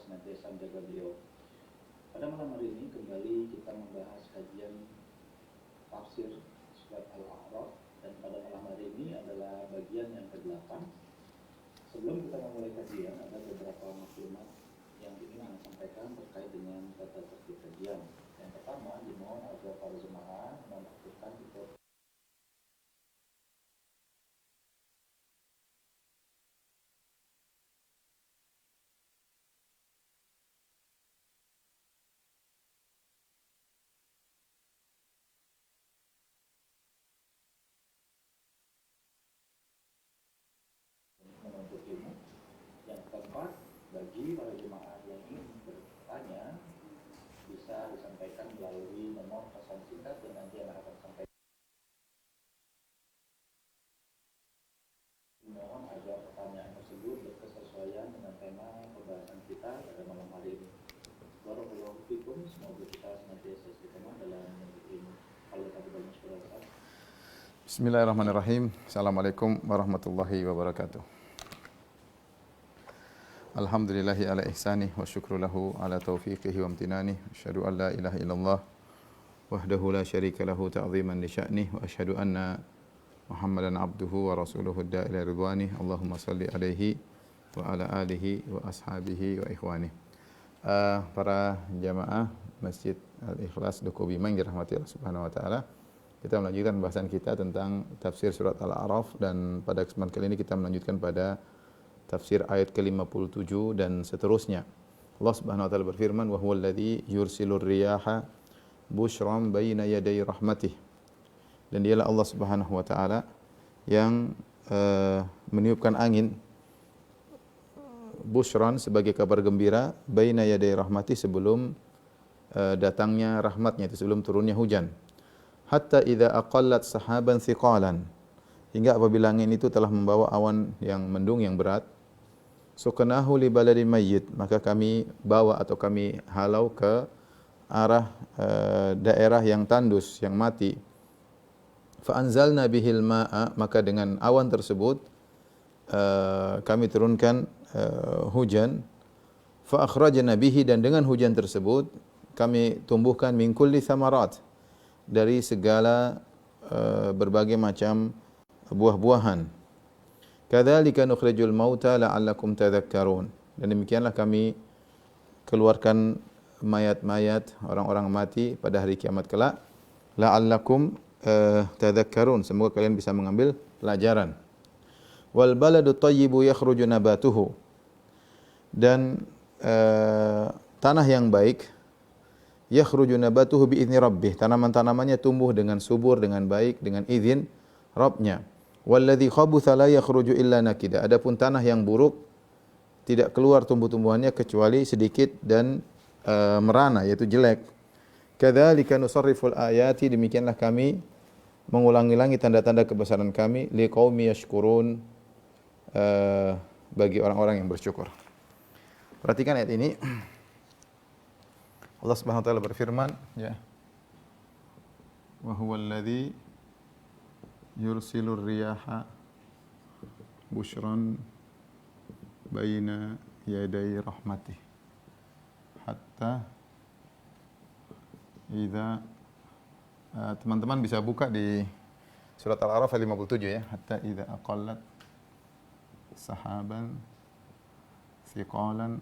senantiasa menjaga beliau. Pada malam hari ini kembali kita membahas kajian tafsir surat Al-A'raf, dan pada malam hari ini adalah bagian yang ke-8. Sebelum kita memulai kajian, ada beberapa maklumat yang ingin saya sampaikan terkait dengan tata tertib kajian. Yang pertama, dimohon agar para jemaah mengaktifkan mikrofon menuntut ilmu. Yang keempat, bagi para jemaah yang ingin bertanya bisa disampaikan melalui nomor pesan singkat yang nanti akan sampaikan. Mohon agar pertanyaan tersebut berkesesuaian dengan tema pembahasan kita pada malam hari ini. Barakallahu fikum, semoga kita senantiasa istiqomah dalam menuntut ilmu. Bismillahirrahmanirrahim. Assalamualaikum warahmatullahi wabarakatuh. Alhamdulillahi ala ihsanih wa syukru lahu ala taufiqihi wa amtinanih. Asyhadu an la ilaha illallah wahdahu la syarika lahu ta'ziman li sya'nih wa asyhadu anna Muhammadan abduhu wa rasuluhu ad-da'ila ridwanih. Allahumma salli alaihi wa ala alihi wa ashabihi wa ikhwanih. Para jamaah Masjid Al-Ikhlas Duku Bima yang dirahmati Allah Subhanahu wa taala. Kita melanjutkan pembahasan kita tentang tafsir surat Al-A'raf, dan pada kesempatan kali ini kita melanjutkan pada tafsir ayat ke-57 dan seterusnya. Allah Subhanahu wa taala berfirman, "Wa huwal ladzi yursilur riyaha busyran baina yaday rahmatih." Dan dialah Allah Subhanahu wa taala yang meniupkan angin busyran sebagai kabar gembira baina yaday rahmatih, sebelum datangnya rahmatnya, itu sebelum turunnya hujan. Hatta idza aqallat sahaban thiqalan, hingga apabila angin itu telah membawa awan yang mendung yang berat, suknahu li baladin mayyit, maka kami bawa atau kami halau ke arah daerah yang tandus, yang mati. Fa anzalna bihil ma'a, maka dengan awan tersebut kami turunkan hujan. Fa akhrajna bihi, dan dengan hujan tersebut kami tumbuhkan min kulli thamarat, dari segala berbagai macam buah-buahan. Kadzalika nukhrijul mauta la'allakum tadhakkarun, dan demikianlah kami keluarkan mayat-mayat orang-orang mati pada hari kiamat kelak, la'allakum tadhakkarun, semoga kalian bisa mengambil pelajaran. Wal baladu thayyibu yakhruju nabatuhu, dan tanah yang baik, yakhruju nabatuhu biizni rabbih, tanaman-tanamannya tumbuh dengan subur, dengan baik, dengan izin Rabbnya. Walladzi khabutha la yakhruju illa nakida, adapun tanah yang buruk tidak keluar tumbuh-tumbuhannya kecuali sedikit dan merana, yaitu jelek. Kadzalika nusarriful ayati, demikianlah kami mengulangi-ulangi tanda-tanda kebesaran kami, liqaumi yashkurun, bagi orang-orang yang bersyukur. Perhatikan ayat ini. Allah Subhanahu wa taala berfirman, ya. Wa huwal ladzi yursilur riyaha busyran baina yaday rahmatih hatta idza, teman-teman bisa buka di surat Al-A'raf 57 ya, hatta idza aqallat sahaban thiqalan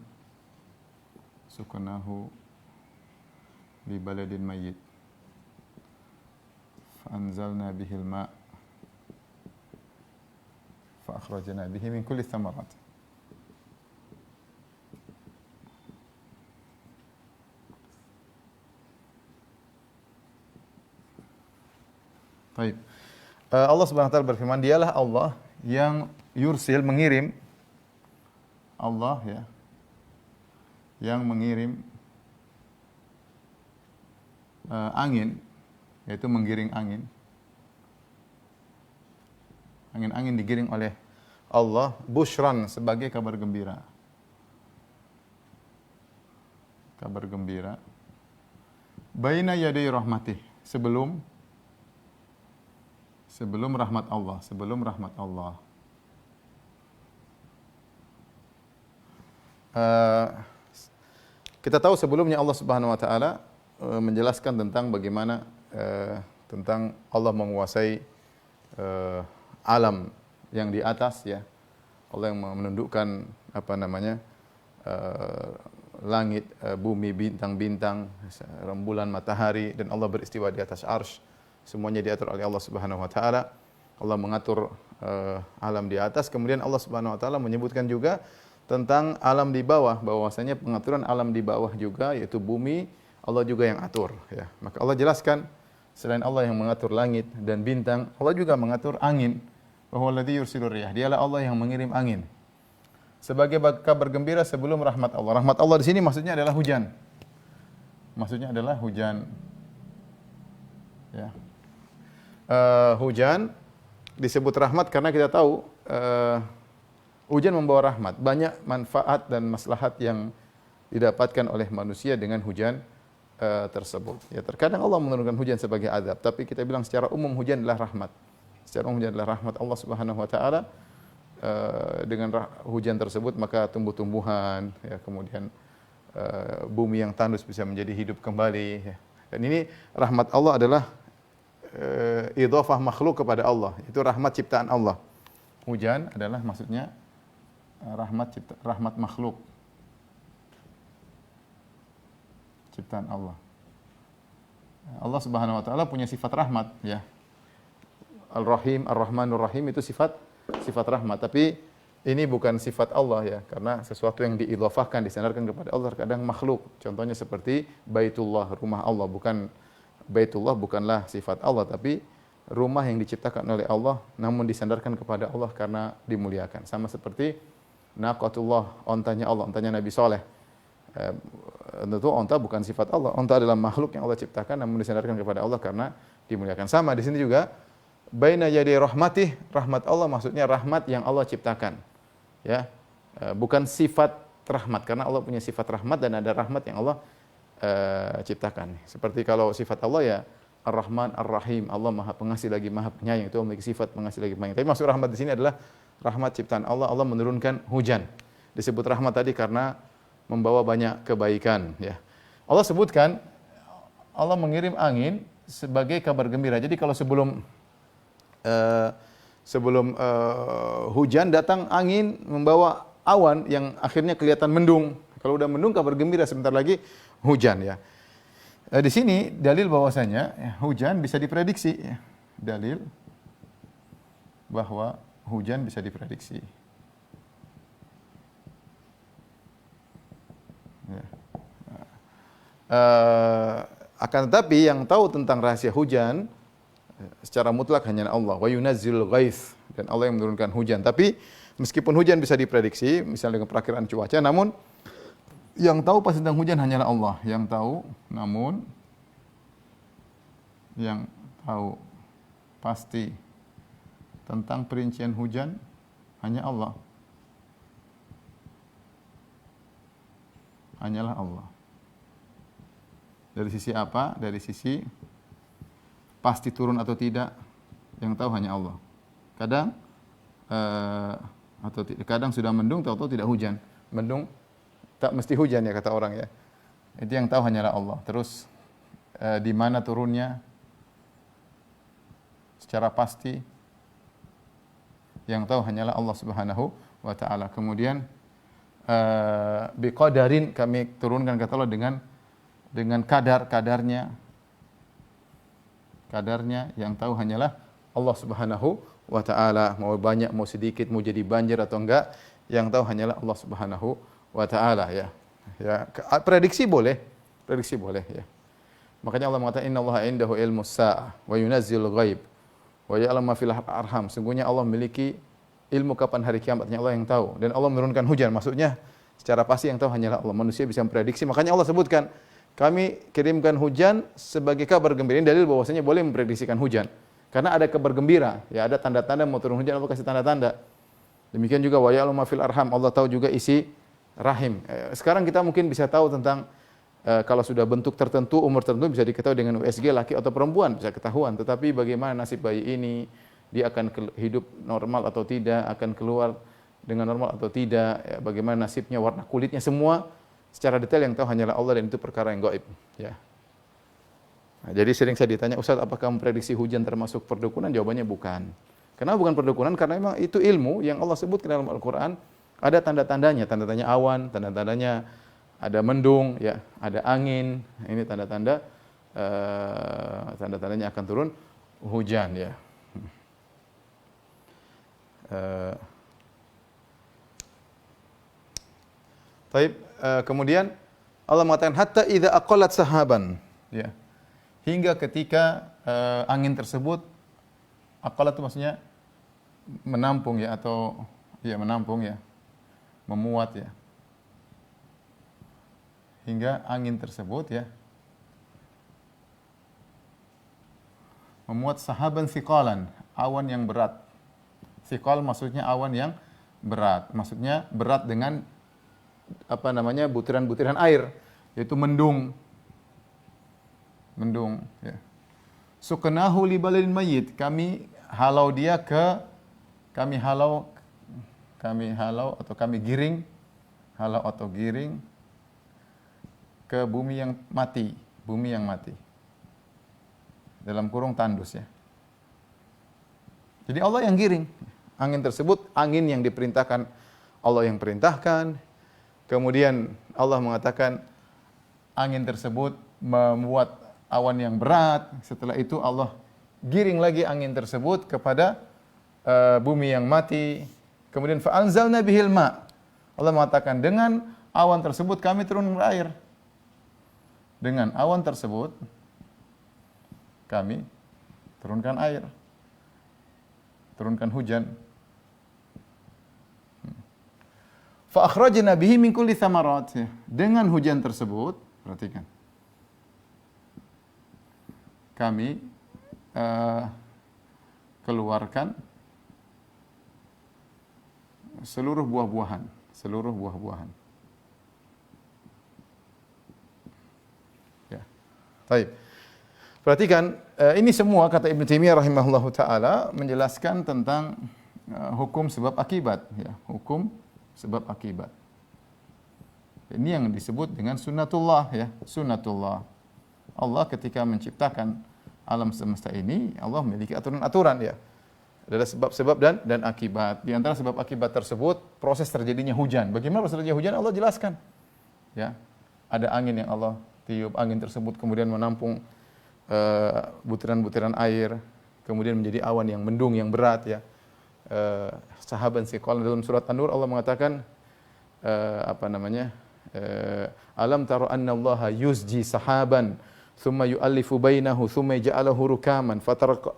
suknahu di baladin mayyit fa anzalna bihil ma' fa akhrajna bihi min kulli thamarat. Baik. Allah Subhanahu wa taala berfirman, dialah Allah yang yursil, mengirim, Allah ya, yang mengirim angin, yaitu menggiring angin. Angin-angin digiring oleh Allah, busyran, sebagai kabar gembira. Kabar gembira. Baina yaday rahmatih, sebelum rahmat Allah, sebelum rahmat Allah. Kita tahu sebelumnya Allah Subhanahu wa taala menjelaskan tentang bagaimana tentang Allah menguasai alam yang di atas ya. Allah yang menundukkan langit, bumi, bintang-bintang, rembulan, matahari, dan Allah beristiwa di atas arsy. Semuanya diatur oleh Allah Subhanahu wa taala. Allah mengatur alam di atas. Kemudian Allah Subhanahu wa taala menyebutkan juga tentang alam di bawah, bahwasanya pengaturan alam di bawah juga, yaitu bumi, Allah juga yang atur ya. Maka Allah jelaskan selain Allah yang mengatur langit dan bintang, Allah juga mengatur angin. Wa alladzi yursilur riyah, dialah Allah yang mengirim angin. Sebagai kabar gembira sebelum rahmat Allah. Rahmat Allah di sini maksudnya adalah hujan. Maksudnya adalah hujan. Ya. Hujan disebut rahmat karena kita tahu hujan membawa rahmat. Banyak manfaat dan maslahat yang didapatkan oleh manusia dengan hujan tersebut. Ya, terkadang Allah menurunkan hujan sebagai azab, tapi kita bilang secara umum hujan adalah rahmat. Secara umum hujan adalah rahmat Allah Subhanahu wa taala. Dengan hujan tersebut maka tumbuh-tumbuhan, ya, kemudian bumi yang tandus bisa menjadi hidup kembali. Ya. Dan ini rahmat Allah adalah idhafah makhluk kepada Allah. Itu rahmat ciptaan Allah. Hujan adalah maksudnya rahmat makhluk ciptaan Allah. Allah Subhanahu wa taala punya sifat rahmat ya. Al-Rahim, Ar-Rahmanur Rahim itu sifat rahmat, tapi ini bukan sifat Allah ya, karena sesuatu yang diidhafahkan, disandarkan kepada Allah terkadang makhluk. Contohnya seperti Baitullah, rumah Allah, Baitullah bukanlah sifat Allah, tapi rumah yang diciptakan oleh Allah namun disandarkan kepada Allah karena dimuliakan. Sama seperti Naqatullah, ontanya Allah, ontanya Nabi Saleh. Tentu onta bukan sifat Allah. Onta adalah makhluk yang Allah ciptakan namun disandarkan kepada Allah karena dimuliakan. Sama di sini juga baina yaday rahmatih, rahmat Allah maksudnya rahmat yang Allah ciptakan. Ya. Bukan sifat rahmat karena Allah punya sifat rahmat dan ada rahmat yang Allah ciptakan. Seperti kalau sifat Allah ya Ar-Rahman Ar-Rahim, Allah Maha Pengasih lagi Maha Penyayang, itu memiliki sifat pengasih lagi penyayang. Tapi maksud rahmat di sini adalah rahmat ciptaan Allah. Allah menurunkan hujan. Disebut rahmat tadi karena membawa banyak kebaikan ya. Allah sebutkan Allah mengirim angin sebagai kabar gembira. Jadi kalau sebelum hujan datang angin membawa awan yang akhirnya kelihatan mendung. Kalau udah mendung kabar gembira, sebentar lagi hujan ya. Di sini dalil bahwasanya ya, hujan bisa diprediksi ya. Dalil bahwa hujan bisa diprediksi. Ya. Akan tetapi yang tahu tentang rahasia hujan secara mutlak hanya Allah. Wa yunazzilul ghaits, dan Allah yang menurunkan hujan. Tapi meskipun hujan bisa diprediksi, misalnya dengan perakiraan cuaca, namun yang tahu pasti tentang hujan hanyalah Allah. Yang tahu, namun yang tahu pasti tentang perincian hujan hanya Allah. Hanyalah Allah. Dari sisi apa? Dari sisi pasti turun atau tidak, yang tahu hanya Allah. Kadang kadang sudah mendung, tahu-tahu tidak hujan. Mendung tak mesti hujan ya kata orang ya. Itu yang tahu hanyalah Allah. Terus di mana turunnya secara pasti yang tahu hanyalah Allah Subhanahu wa taala. Kemudian biqadarin, kami turunkan kata Allah dengan kadarnya yang tahu hanyalah Allah Subhanahu wa taala. Mau banyak mau sedikit, mau jadi banjir atau enggak, yang tahu hanyalah Allah Subhanahu wa taala ya. Ya, prediksi boleh ya. Makanya Allah mengatakan innallaha indahu ilmus saah wa yunazzilul ghaib wa ya'lamu ma fil arham. Sungguhnya Allah memiliki ilmu kapan hari kiamatnya, Allah yang tahu, dan Allah menurunkan hujan. Maksudnya secara pasti yang tahu hanyalah Allah. Manusia bisa memprediksi. Makanya Allah sebutkan kami kirimkan hujan sebagai kabar gembira. Ini dalil bahwasanya boleh memprediksikan hujan. Karena ada kabar gembira, ya ada tanda-tanda mau turun hujan, Allah kasih tanda-tanda. Demikian juga wa ya'lamu ma fil arham, Allah tahu juga isi rahim. Sekarang kita mungkin bisa tahu tentang kalau sudah bentuk tertentu, umur tertentu bisa diketahui dengan USG laki atau perempuan, bisa ketahuan. Tetapi bagaimana nasib bayi ini, dia akan hidup normal atau tidak, akan keluar dengan normal atau tidak, ya, bagaimana nasibnya, warna kulitnya, semua Secara detail yang tahu hanyalah Allah dan itu perkara yang gaib, ya. Nah, jadi sering saya ditanya, Ustaz, apakah memprediksi hujan termasuk perdukunan? Jawabannya bukan. Kenapa bukan perdukunan? Karena memang itu ilmu yang Allah sebut dalam Al-Quran. Ada tanda-tandanya, tanda-tandanya awan, tanda-tandanya ada mendung, ya, ada angin. Ini tanda-tanda, tanda-tandanya akan turun hujan, ya. Kemudian Allah mengatakan hatta idza aqallat sahaban, ya. Hingga ketika angin tersebut, aqallat itu maksudnya menampung, ya, atau ya menampung, ya, memuat, ya. Hingga angin tersebut, ya, memuat sahaban thiqalan, awan yang berat. Thiqal maksudnya awan yang berat, maksudnya berat dengan apa namanya, butiran-butiran air, yaitu mendung. Mendung, ya. Suqnahu li baladin mayyit, kami halau kami giring, halau atau giring ke bumi yang mati, dalam kurung tandus, ya. Jadi Allah yang giring angin tersebut, angin yang diperintahkan, Allah yang perintahkan. Kemudian Allah mengatakan angin tersebut membuat awan yang berat. Setelah itu Allah giring lagi angin tersebut kepada bumi yang mati. Kemudian fa'anzalna bihil ma'. Allah mengatakan dengan awan tersebut kami turunkan air. Dengan awan tersebut kami turunkan air. Turunkan hujan. Fa akhrajna bihi min kulli thamarat. Dengan hujan tersebut, perhatikan. Kami keluarkan seluruh buah-buahan. Ya. Baik. Perhatikan, ini semua kata Ibnu Taimiyah rahimahullahu taala menjelaskan tentang hukum sebab akibat, ya, hukum sebab akibat. Ini yang disebut dengan sunnatullah, ya, sunnatullah. Allah ketika menciptakan alam semesta ini, Allah memiliki aturan-aturan, ya. Ada sebab-sebab dan akibat. Di antara sebab akibat tersebut, proses terjadinya hujan. Bagaimana proses terjadinya hujan? Allah jelaskan. Ya. Ada angin yang Allah tiup, angin tersebut kemudian menampung butiran-butiran air, kemudian menjadi awan yang mendung yang berat, ya. Sahaban siqal dalam surat An-Nur Allah mengatakan alam tara anna Allah yusji sahaban thumma yu'allifu bainahu thumma yaj'aluhu rukaman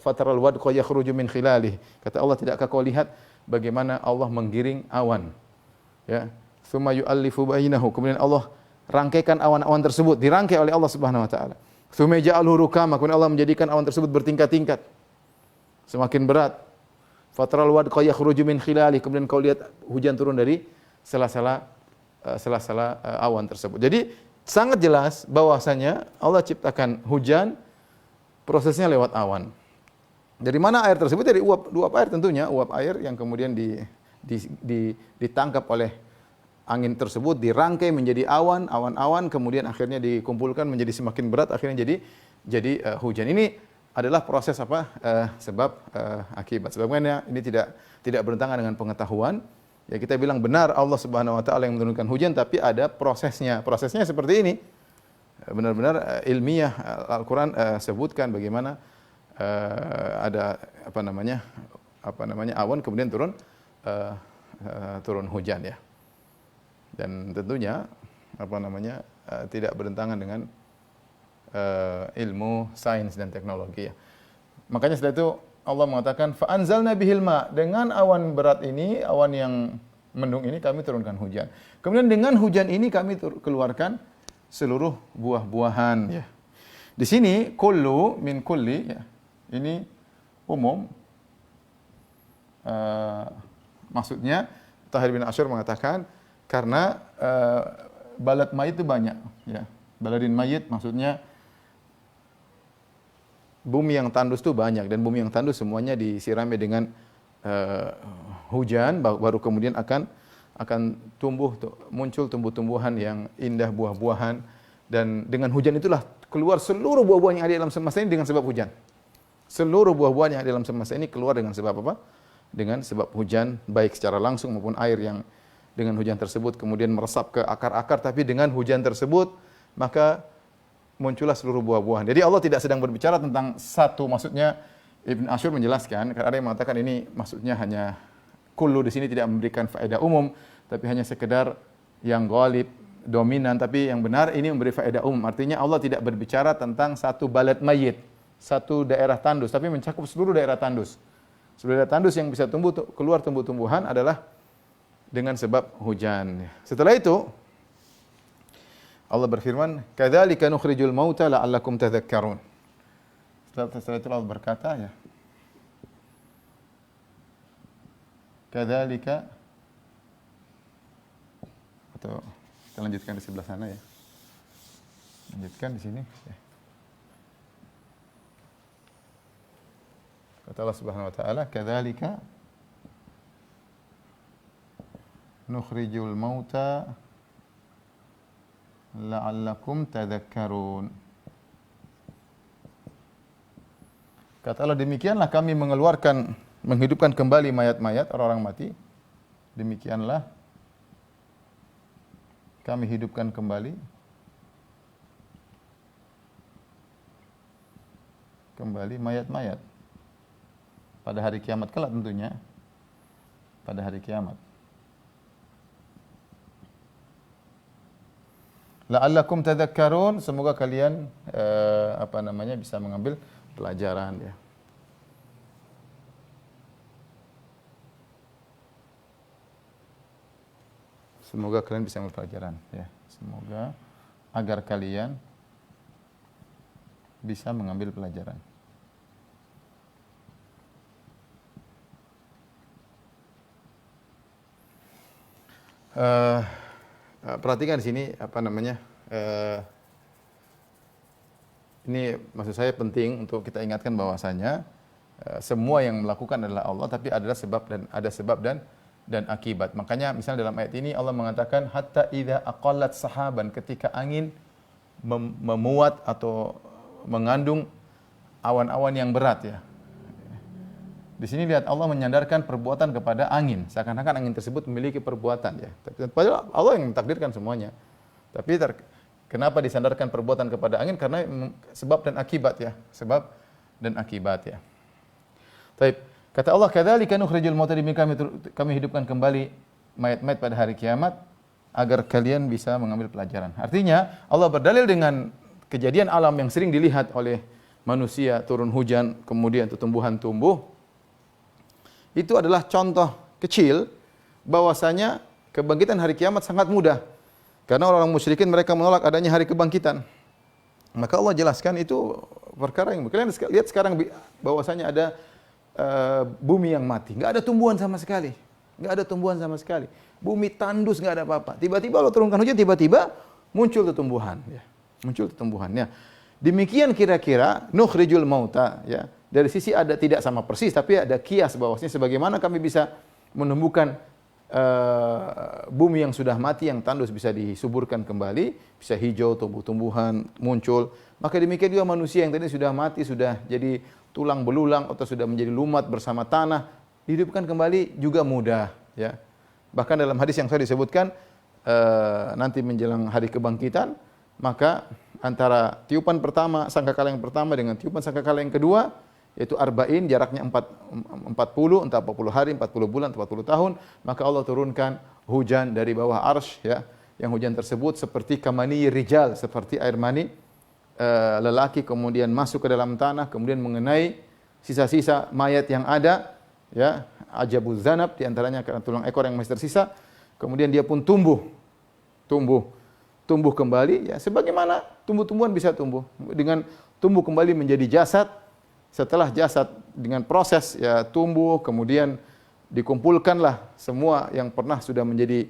fataral wadqa yakhruju min khilalih. Kata Allah, tidakkah kau lihat bagaimana Allah menggiring awan, ya, thumma yu'allifu bainahu, kemudian Allah rangkaikan awan-awan tersebut, dirangkai oleh Allah Subhanahu wa taala. Thumma yaj'aluhu rukaman, kemudian Allah menjadikan awan tersebut bertingkat-tingkat semakin berat. Fatral wadqa yakhruju min khilali, kemudian kau lihat hujan turun dari sela-sela awan tersebut. Jadi sangat jelas bahwasanya Allah ciptakan hujan, prosesnya lewat awan. Dari mana air tersebut? Dari uap air tentunya, uap air yang kemudian ditangkap oleh angin tersebut, dirangkai menjadi awan-awan, kemudian akhirnya dikumpulkan menjadi semakin berat, akhirnya jadi hujan. Ini adalah proses sebab akibat. Sebabnya ini tidak bertentangan dengan pengetahuan. Ya, kita bilang benar Allah Subhanahu wa taala yang menurunkan hujan, tapi ada prosesnya. Prosesnya seperti ini. Benar-benar ilmiah Al-Qur'an sebutkan bagaimana ada awan kemudian turun hujan, ya. Dan tentunya tidak bertentangan dengan ilmu sains dan teknologi, ya. Makanya setelah itu Allah mengatakan fa anzalna bihil ma, dengan awan berat ini, awan yang mendung ini kami turunkan hujan. Kemudian dengan hujan ini kami keluarkan seluruh buah-buahan, ya. Di sini kullu min kulli, ya. Ini umum. Maksudnya Tahir bin Asyur mengatakan karena balad mayit itu banyak, ya. Baladin mayit maksudnya bumi yang tandus itu banyak, dan bumi yang tandus semuanya disirami dengan hujan, baru kemudian akan akan muncul tumbuh-tumbuhan yang indah, buah-buahan, dan dengan hujan itulah keluar seluruh buah-buah yang ada dalam semesta ini dengan sebab hujan. Seluruh buah-buahan yang ada dalam semesta ini keluar dengan sebab apa? Dengan sebab hujan, baik secara langsung maupun air yang dengan hujan tersebut kemudian meresap ke akar-akar, tapi dengan hujan tersebut maka muncullah seluruh buah-buahan. Jadi Allah tidak sedang berbicara tentang satu, maksudnya Ibn Ashur menjelaskan, karena ada yang mengatakan ini maksudnya hanya kullu di sini tidak memberikan faedah umum, tapi hanya sekedar yang ghalib, dominan, tapi yang benar ini memberi faedah umum. Artinya Allah tidak berbicara tentang satu balad mayit, satu daerah tandus, tapi mencakup seluruh daerah tandus. Seluruh daerah tandus yang bisa keluar tumbuh-tumbuhan adalah dengan sebab hujan. Setelah itu Allah berfirman, "Kadzalika nukhrijul mauta la'allakum tadhakkarun." Setelah itu Allah berkata, ya, "Kadzalika," atau kita lanjutkan di sebelah sana ya. Lanjutkan di sini. Ya. Kata Allah Subhanahu wa taala, "Kadzalika nukhrijul mauta la'allakum tadhakkarun." Kata Allah, demikianlah kami menghidupkan kembali mayat-mayat orang-orang mati. Demikianlah kami hidupkan kembali mayat-mayat pada hari kiamat kelak, tentunya pada hari kiamat. La'allakum tadhakkarun, semoga kalian bisa mengambil pelajaran, ya. Semoga kalian bisa mengambil pelajaran, ya. Semoga agar kalian bisa mengambil pelajaran. Perhatikan di sini ini maksud saya penting untuk kita ingatkan bahwasanya semua yang melakukan adalah Allah, tapi ada sebab dan akibat. Makanya misalnya dalam ayat ini Allah mengatakan hatta idza aqallat sahaban, ketika angin memuat atau mengandung awan-awan yang berat, ya. Di sini lihat Allah menyandarkan perbuatan kepada angin, seakan-akan angin tersebut memiliki perbuatan, ya. Padahal Allah yang mentakdirkan semuanya. Tapi kenapa disandarkan perbuatan kepada angin? Karena sebab dan akibat, ya. Sebab dan akibat, ya. Baik, kata Allah, "Kadzalika nukhrijul mauta," kami hidupkan kembali mayat-mayat pada hari kiamat agar kalian bisa mengambil pelajaran. Artinya Allah berdalil dengan kejadian alam yang sering dilihat oleh manusia, turun hujan, kemudian tumbuhan tumbuh. Itu adalah contoh kecil bahwasanya kebangkitan hari kiamat sangat mudah. Karena orang-orang musyrikin mereka menolak adanya hari kebangkitan. Maka Allah jelaskan itu perkara yang kalian lihat sekarang bahwasanya ada bumi yang mati, enggak ada tumbuhan sama sekali. Enggak ada tumbuhan sama sekali. Bumi tandus, enggak ada apa-apa. Tiba-tiba Allah turunkan hujan, tiba-tiba muncul tumbuhan, ya. Muncul tumbuhannya. Demikian kira-kira nukhrijul mauta, ya. Dari sisi ada tidak sama persis, tapi ada kias bahwasanya sebagaimana kami bisa menumbuhkan bumi yang sudah mati, yang tandus bisa disuburkan kembali, bisa hijau, tumbuh-tumbuhan muncul. Maka demikian juga manusia yang tadi sudah mati, sudah jadi tulang belulang atau sudah menjadi lumat bersama tanah, dihidupkan kembali juga mudah, ya. Bahkan dalam hadis yang saya disebutkan nanti menjelang hari kebangkitan, maka antara tiupan pertama, sangkakala yang pertama dengan tiupan sangkakala yang kedua, yaitu arba'in, jaraknya 40, entah 40 hari, 40 bulan, 40 tahun, maka Allah turunkan hujan dari bawah arsy, ya. Yang hujan tersebut seperti kamani rijal, seperti air mani lelaki, kemudian masuk ke dalam tanah, kemudian mengenai sisa-sisa mayat yang ada, ya, ajabuz zanab, di antaranya karena tulang ekor yang masih tersisa, kemudian dia pun tumbuh kembali, ya, sebagaimana tumbuh-tumbuhan bisa tumbuh, dengan tumbuh kembali menjadi jasad. Setelah jasad dengan proses, ya, tumbuh, kemudian dikumpulkanlah semua yang pernah sudah menjadi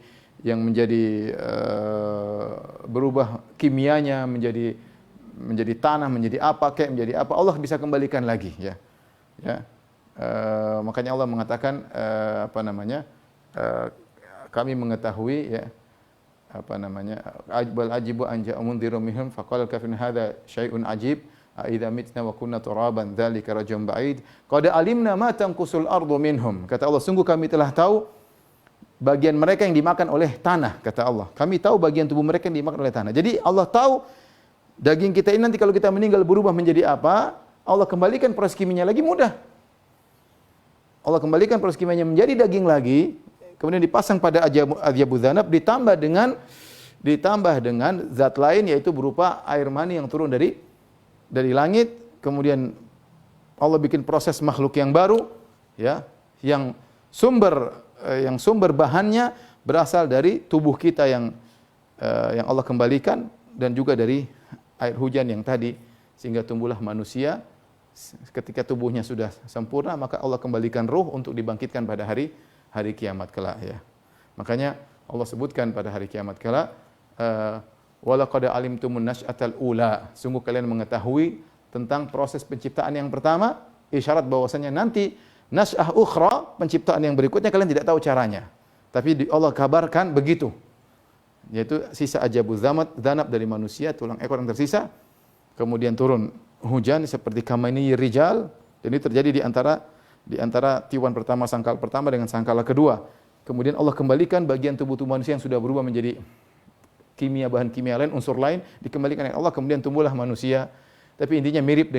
berubah kimianya menjadi tanah, menjadi apa, menjadi apa, Allah bisa kembalikan lagi, ya. Makanya Allah mengatakan kami mengetahui ya apa namanya bal ajibu an ja'a mundhirun minhum faqala kafin hadza syai'un ajib a idza mitna wa kunna turaban dzalika rajum ba'id qad alimna ma tanqusul ardu minhum. Kata Allah, sungguh kami telah tahu bagian mereka yang dimakan oleh tanah, kata Allah. Kami tahu bagian tubuh mereka yang dimakan oleh tanah. Jadi Allah tahu daging kita ini nanti kalau kita meninggal berubah menjadi apa, Allah kembalikan proses kimianya lagi mudah. Allah kembalikan proses kimianya menjadi daging lagi, kemudian dipasang pada adyabu dzanab ditambah dengan zat lain yaitu berupa air mani yang turun dari langit, kemudian Allah bikin proses makhluk yang baru ya, yang sumber bahannya berasal dari tubuh kita yang Allah kembalikan dan juga dari air hujan yang tadi, sehingga tumbuhlah manusia. Ketika tubuhnya sudah sempurna, maka Allah kembalikan ruh untuk dibangkitkan pada hari kiamat kelak ya. Makanya Allah sebutkan pada hari kiamat kelak, walaqad alimtumun nasyatal ula. Sungguh kalian mengetahui tentang proses penciptaan yang pertama, isyarat bahwasanya nanti nasyah ukhra, penciptaan yang berikutnya kalian tidak tahu caranya. Tapi Allah kabarkan begitu. Yaitu sisa ajabu dzanab dari manusia, tulang ekor yang tersisa, kemudian turun hujan seperti kamani rijal, dan ini terjadi di antara tiwan pertama, sangkal pertama dengan sangkala kedua. Kemudian Allah kembalikan bagian tubuh manusia yang sudah berubah menjadi bahan kimia lain, unsur lain, dikembalikan oleh Allah, kemudian tumbuhlah manusia. Tapi intinya mirip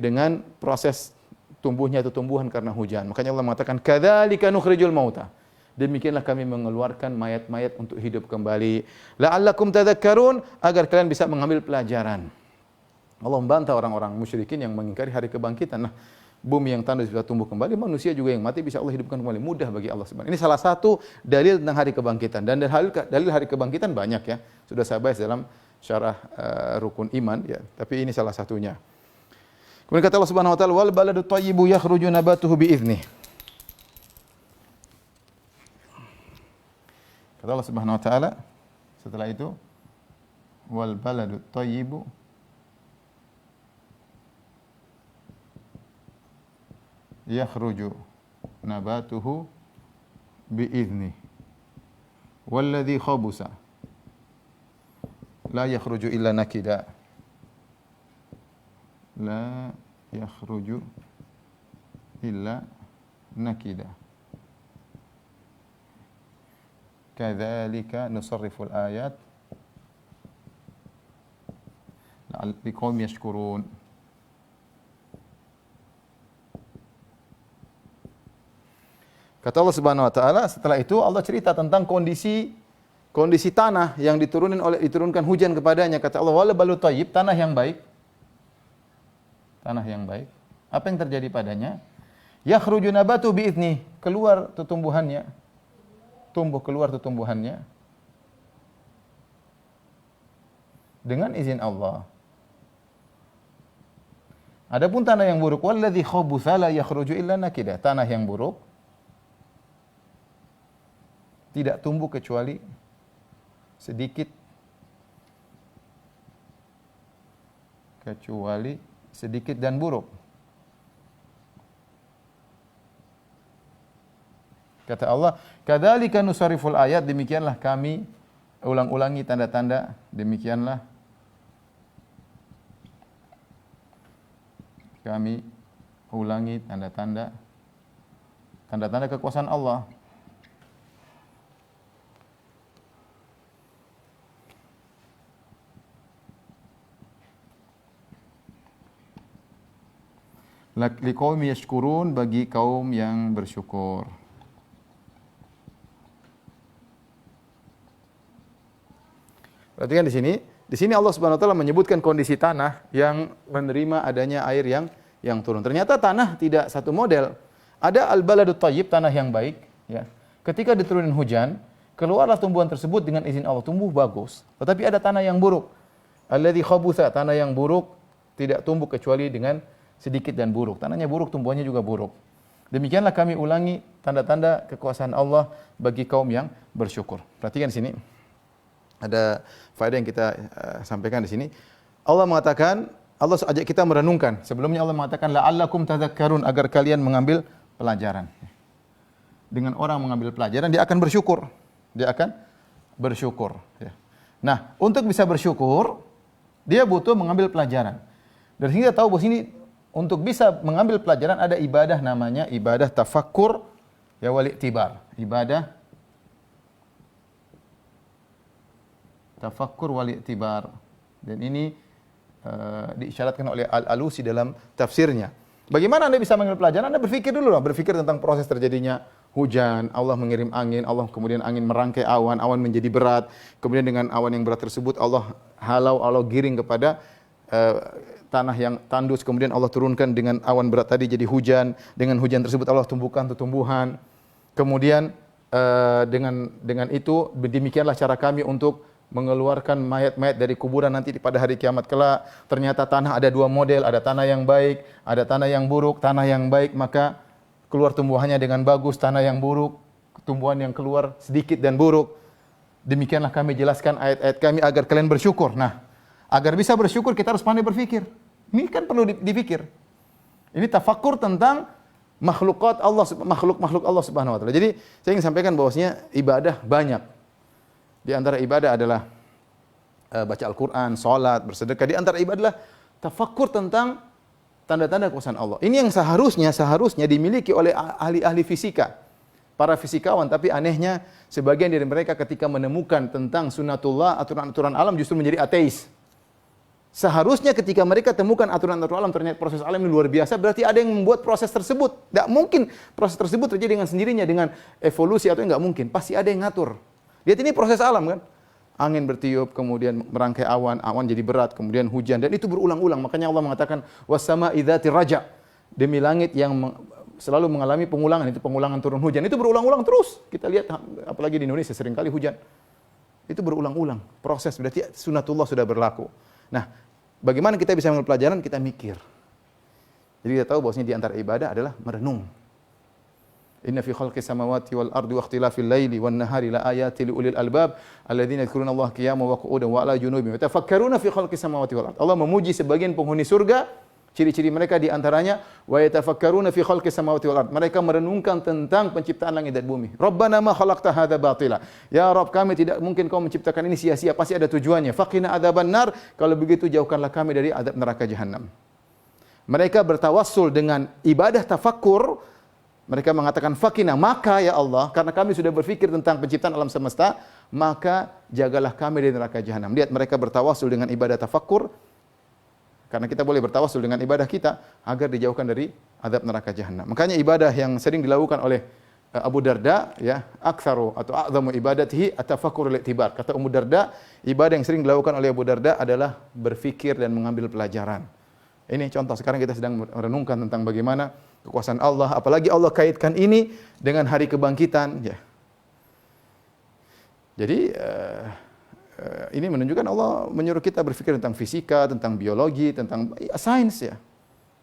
dengan proses tumbuhnya itu tumbuhan karena hujan. Makanya Allah mengatakan kadzalika nukhrijul mauta. Demikianlah kami mengeluarkan mayat-mayat untuk hidup kembali. La'allakum tadhakkarun, agar kalian bisa mengambil pelajaran. Allah membantah orang-orang musyrikin yang mengingkari hari kebangkitan. Nah, bumi yang tandus bisa tumbuh kembali, manusia juga yang mati bisa Allah hidupkan kembali. Mudah bagi Allah Subhanahu. Ini salah satu dalil tentang hari kebangkitan. Dan dalil hari kebangkitan banyak ya. Sudah saya bahas dalam syarah rukun iman ya. Tapi ini salah satunya. Kemudian kata Allah Subhanahu wa taala, wal baladu thayyibu yakhruju nabatuhu bi'idznih. Kata Allah Subhanahu wa taala setelah itu, wal baladu thayyibu yakhruju nabatuhu bi'idznih walladhi khabusa la yakhruju illa nakida la yakhruju illa nakida kadzalika nusarriful ayat liqaumin yashkurun. Kata Allah Subhanahu wa taala, setelah itu Allah cerita tentang kondisi tanah yang diturunkan hujan kepadanya. Kata Allah, wal balu thayyib, tanah yang baik. Tanah yang baik. Apa yang terjadi padanya? Yakhruju nabatu bi'idznih, keluar tumbuhannya. Tumbuh keluar tumbuhannya dengan izin Allah. Adapun tanah yang buruk, walladzi khabutha la yakhruju illa nakida, tanah yang buruk tidak tumbuh kecuali sedikit dan buruk. Kata Allah, kadzalika nusarriful ayat, demikianlah kami ulang-ulangi tanda-tanda, demikianlah kami ulangi tanda-tanda kekuasaan Allah. Liqaumi yashkurun, bagi kaum yang bersyukur. Perhatikan di sini Allah Subhanahu wa taala menyebutkan kondisi tanah yang menerima adanya air yang turun. Ternyata tanah tidak satu model. Ada al-baladut thayyib, tanah yang baik, ya. Ketika diturunin hujan, keluarlah tumbuhan tersebut dengan izin Allah, tumbuh bagus. Tetapi ada tanah yang buruk. Alladzi khabutha, tanah yang buruk tidak tumbuh kecuali dengan sedikit dan buruk. Tanahnya buruk, tumbuhannya juga buruk. Demikianlah kami ulangi tanda-tanda kekuasaan Allah bagi kaum yang bersyukur. Perhatikan di sini. Ada faedah yang kita sampaikan di sini. Allah mengatakan, Allah ajak kita merenungkan. Sebelumnya Allah mengatakan la'allakum tadhakkarun, agar kalian mengambil pelajaran. dengan orang mengambil pelajaran, dia akan bersyukur. Dia akan bersyukur. Ya. Nah, untuk bisa bersyukur, dia butuh mengambil pelajaran. Dari sini kita tahu bahwa sini untuk bisa mengambil pelajaran ada ibadah namanya ibadah tafakkur ya wal i'tibar. Ibadah tafakkur wal i'tibar. Dan ini diisyaratkan oleh Al-Alusi dalam tafsirnya. Bagaimana Anda bisa mengambil pelajaran? Anda berpikir dulu lah, berpikir tentang proses terjadinya hujan, Allah mengirim angin, Allah kemudian angin merangkai awan, awan menjadi berat, kemudian dengan awan yang berat tersebut Allah halau, Allah giring kepada tanah yang tandus, kemudian Allah turunkan dengan awan berat tadi jadi hujan, dengan hujan tersebut Allah tumbuhkan tumbuhan. Kemudian dengan itu demikianlah cara kami untuk mengeluarkan mayat-mayat dari kuburan nanti pada hari kiamat kelak. Ternyata tanah ada dua model, ada tanah yang baik, ada tanah yang buruk. Tanah yang baik maka keluar tumbuhannya dengan bagus, tanah yang buruk tumbuhan yang keluar sedikit dan buruk. Demikianlah kami jelaskan ayat-ayat kami agar kalian bersyukur. Nah, agar bisa bersyukur kita harus pandai berfikir. Ini kan perlu dipikir. Ini tafakur tentang makhluk Allah Subhanahu wa taala. Jadi saya ingin sampaikan bahwasanya ibadah banyak. Di antara ibadah adalah baca Al-Quran, salat, bersedekah. Di antara ibadah adalah tafakkur tentang tanda-tanda kekuasaan Allah. Ini yang seharusnya dimiliki oleh ahli-ahli fisika, para fisikawan. Tapi anehnya sebagian dari mereka ketika menemukan tentang sunatullah, aturan-aturan alam justru menjadi ateis. Seharusnya ketika mereka temukan aturan-aturan alam, ternyata proses alam ini luar biasa, berarti ada yang membuat proses tersebut. Tidak mungkin proses tersebut terjadi dengan sendirinya, dengan evolusi atau enggak mungkin. Pasti ada yang ngatur. Lihat ini proses alam kan. Angin bertiup, kemudian merangkai awan, awan jadi berat, kemudian hujan, dan itu berulang-ulang. Makanya Allah mengatakan was-sama'i dzatir raja. Demi langit yang selalu mengalami pengulangan, itu pengulangan turun hujan. Itu berulang-ulang terus. Kita lihat apalagi di Indonesia sering kali hujan. Itu berulang-ulang. Proses berarti sunatullah sudah berlaku. Nah, bagaimana kita bisa mengambil pelajaran? Kita mikir. Jadi kita tahu bahwasanya di antara ibadah adalah merenung. Inna fi khalqis samawati wal ardi wa ikhtilafil laili wan nahari la ayatin li ulil albab alladzina yadhkuruna Allah qiyaman wa qu'udan wa ala junubihim wa yatafakkaruna fi khalqis samawati wal ardi. Allah memuji sebagian penghuni surga, ciri-ciri mereka di antaranya wa yatafakkaruna fi khalqis samawati wal ardi. Mereka merenungkan tentang penciptaan langit dan bumi. Rabbana ma khalaqta hadza batila. Ya Rabb, kami tidak mungkin kau menciptakan ini sia-sia, pasti ada tujuannya. Faqina adzaban nar, kalau begitu jauhkanlah kami dari azab neraka jahanam. Mereka bertawassul dengan ibadah tafakkur. Mereka mengatakan fakina, maka ya Allah, karena kami sudah berfikir tentang penciptaan alam semesta, maka jagalah kami dari neraka jahanam. Lihat mereka bertawasul dengan ibadah tafakkur, karena kita boleh bertawasul dengan ibadah kita agar dijauhkan dari azab neraka jahanam. Makanya ibadah yang sering dilakukan oleh Abu Darda, ya, aktsaru atau a'zamu ibadatihi at-tafakkur wal i'tibar. Kata Ummu Darda, ibadah yang sering dilakukan oleh Abu Darda adalah berfikir dan mengambil pelajaran. Ini contoh, sekarang kita sedang merenungkan tentang bagaimana kekuasaan Allah, apalagi Allah kaitkan ini dengan hari kebangkitan, ya. Jadi ini menunjukkan Allah menyuruh kita berpikir tentang fisika, tentang biologi, tentang sains, ya.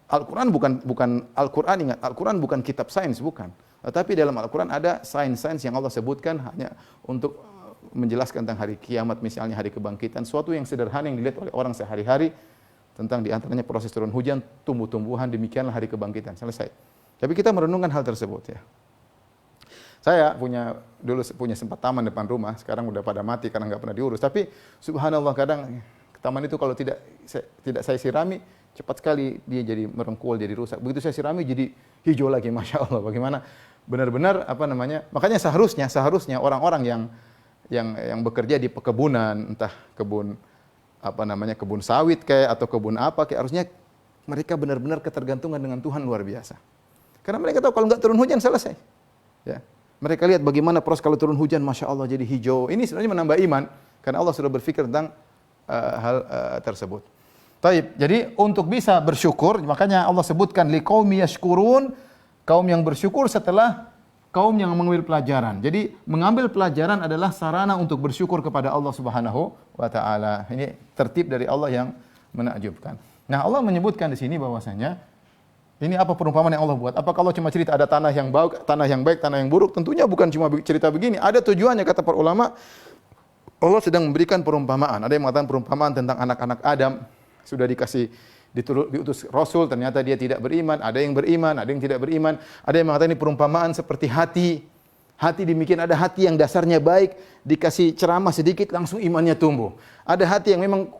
Al-Quran bukan Al-Quran, ingat, Al-Quran bukan kitab sains, bukan. Tetapi dalam Al-Quran ada sains-sains yang Allah sebutkan hanya untuk menjelaskan tentang hari kiamat, misalnya hari kebangkitan, suatu yang sederhana yang dilihat oleh orang sehari-hari. Tentang diantaranya proses turun hujan, tumbuh-tumbuhan, demikianlah hari kebangkitan. Selesai. Tapi kita merenungkan hal tersebut, ya. Saya dulu punya sempat taman depan rumah, sekarang udah pada mati karena nggak pernah diurus. Tapi subhanallah kadang taman itu kalau tidak saya sirami, cepat sekali dia jadi merengkul, jadi rusak. Begitu saya sirami jadi hijau lagi, masya Allah. Bagaimana benar-benar makanya seharusnya orang-orang yang bekerja di pekebunan, entah kebun kebun sawit kayak atau kebun apa kayak, harusnya mereka benar-benar ketergantungan dengan Tuhan luar biasa. Karena mereka tahu kalau nggak turun hujan selesai. Ya. Mereka lihat bagaimana proses kalau turun hujan, masya Allah jadi hijau. Ini sebenarnya menambah iman karena Allah sudah berpikir tentang hal tersebut. Taib. Jadi untuk bisa bersyukur, makanya Allah sebutkan liqaumi yashkurun, kaum yang bersyukur setelah kaum yang mengambil pelajaran. Jadi mengambil pelajaran adalah sarana untuk bersyukur kepada Allah Subhanahu wa taala. Ini tertib dari Allah yang menakjubkan. Nah, Allah menyebutkan di sini bahwasanya ini apa perumpamaan yang Allah buat? Apa kalau cuma cerita ada tanah yang baik, tanah yang buruk? Tentunya bukan cuma cerita begini. Ada tujuannya, kata para ulama. Allah sedang memberikan perumpamaan. Ada yang mengatakan perumpamaan tentang anak-anak Adam sudah diutus Rasul, ternyata dia tidak beriman, ada yang beriman, ada yang tidak beriman, ada yang mengatakan ini perumpamaan seperti hati, Hati demikian, ada hati yang dasarnya baik, dikasih ceramah sedikit langsung imannya tumbuh. Ada hati yang memang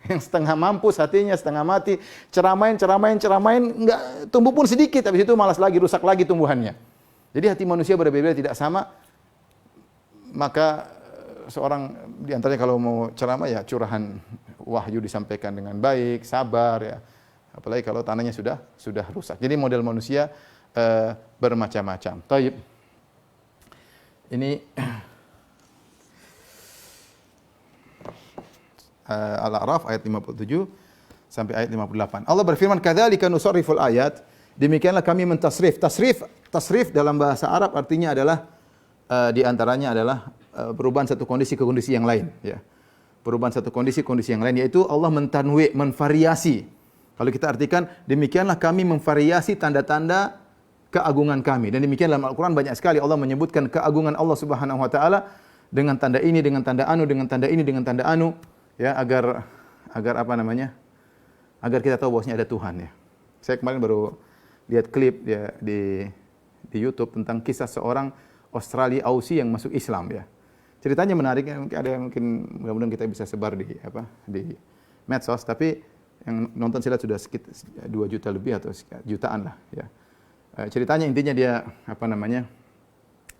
yang setengah mampus hatinya, setengah mati, ceramain, enggak tumbuh pun sedikit, habis itu malas lagi, rusak lagi tumbuhannya. Jadi hati manusia berbeda-beda tidak sama. Maka seorang di antaranya kalau mau ceramah ya curahan wahyu disampaikan dengan baik, sabar ya. Apalagi kalau tanahnya sudah rusak. Jadi model manusia bermacam-macam. Taib. Ini Al-A'raf ayat 57 sampai ayat 58. Allah berfirman, "Kadzalika nusarriful ayat." Demikianlah kami mentasrif. Tasrif dalam bahasa Arab artinya adalah di antaranya adalah perubahan satu kondisi ke kondisi yang lain, ya. Perubahan satu kondisi ke kondisi yang lain, yaitu Allah mentanwi, menvariasi. Kalau kita artikan, demikianlah kami memvariasi tanda-tanda keagungan kami. Dan demikian dalam Al-Quran banyak sekali Allah menyebutkan keagungan Allah Subhanahu Wa Taala dengan tanda ini, dengan tanda anu, dengan tanda ini, dengan tanda anu, ya, agar apa namanya? Agar kita tahu bahwasanya ada Tuhan, ya. Saya kemarin baru lihat klip ya di YouTube tentang kisah seorang Australia Aussie yang masuk Islam, ya. Ceritanya menarik, mungkin mudah-mudahan kita bisa sebar di medsos, tapi yang nonton saya lihat sudah sekitar 2 juta lebih atau jutaan lah, ya. Ceritanya intinya dia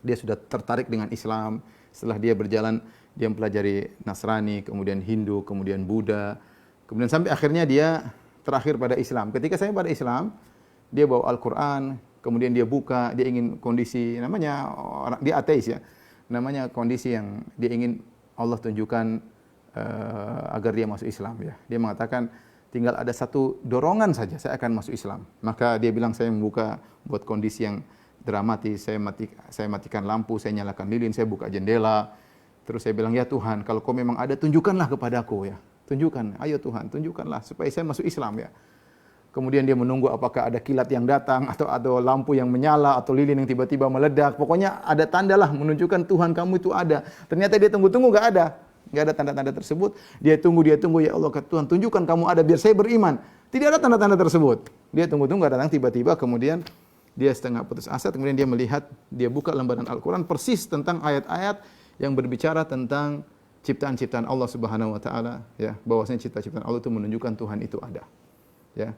dia sudah tertarik dengan Islam. Setelah dia berjalan, dia mempelajari Nasrani, kemudian Hindu, kemudian Buddha, kemudian sampai akhirnya dia terakhir pada Islam. Ketika saya pada Islam, dia bawa Al-Quran, kemudian dia buka, dia ingin kondisi, dia ateis, ya, namanya kondisi yang dia ingin Allah tunjukkan agar dia masuk Islam, ya. Dia mengatakan, tinggal ada satu dorongan saja, saya akan masuk Islam. Maka dia bilang, saya membuka buat kondisi yang dramatis, saya matikan lampu, saya nyalakan lilin, saya buka jendela. Terus saya bilang, ya Tuhan, kalau kau memang ada, tunjukkanlah kepadaku, ya. Tunjukkan, ayo Tuhan, tunjukkanlah supaya saya masuk Islam, ya. Kemudian dia menunggu apakah ada kilat yang datang, atau lampu yang menyala, atau lilin yang tiba-tiba meledak. Pokoknya ada tanda lah menunjukkan Tuhan kamu itu ada. Ternyata dia tunggu-tunggu, nggak ada tanda-tanda tersebut. Dia tunggu, ya Allah, Tuhan tunjukkan kamu ada biar saya beriman. Tidak ada tanda-tanda tersebut. Dia tunggu-tunggu, datang tiba-tiba, kemudian dia setengah putus asa, kemudian dia melihat, dia buka lembaran Al-Quran persis tentang ayat-ayat yang berbicara tentang ciptaan-ciptaan Allah Subhanahu Wa Taala, ya, bahwasanya ciptaan Allah itu menunjukkan Tuhan itu ada, ya.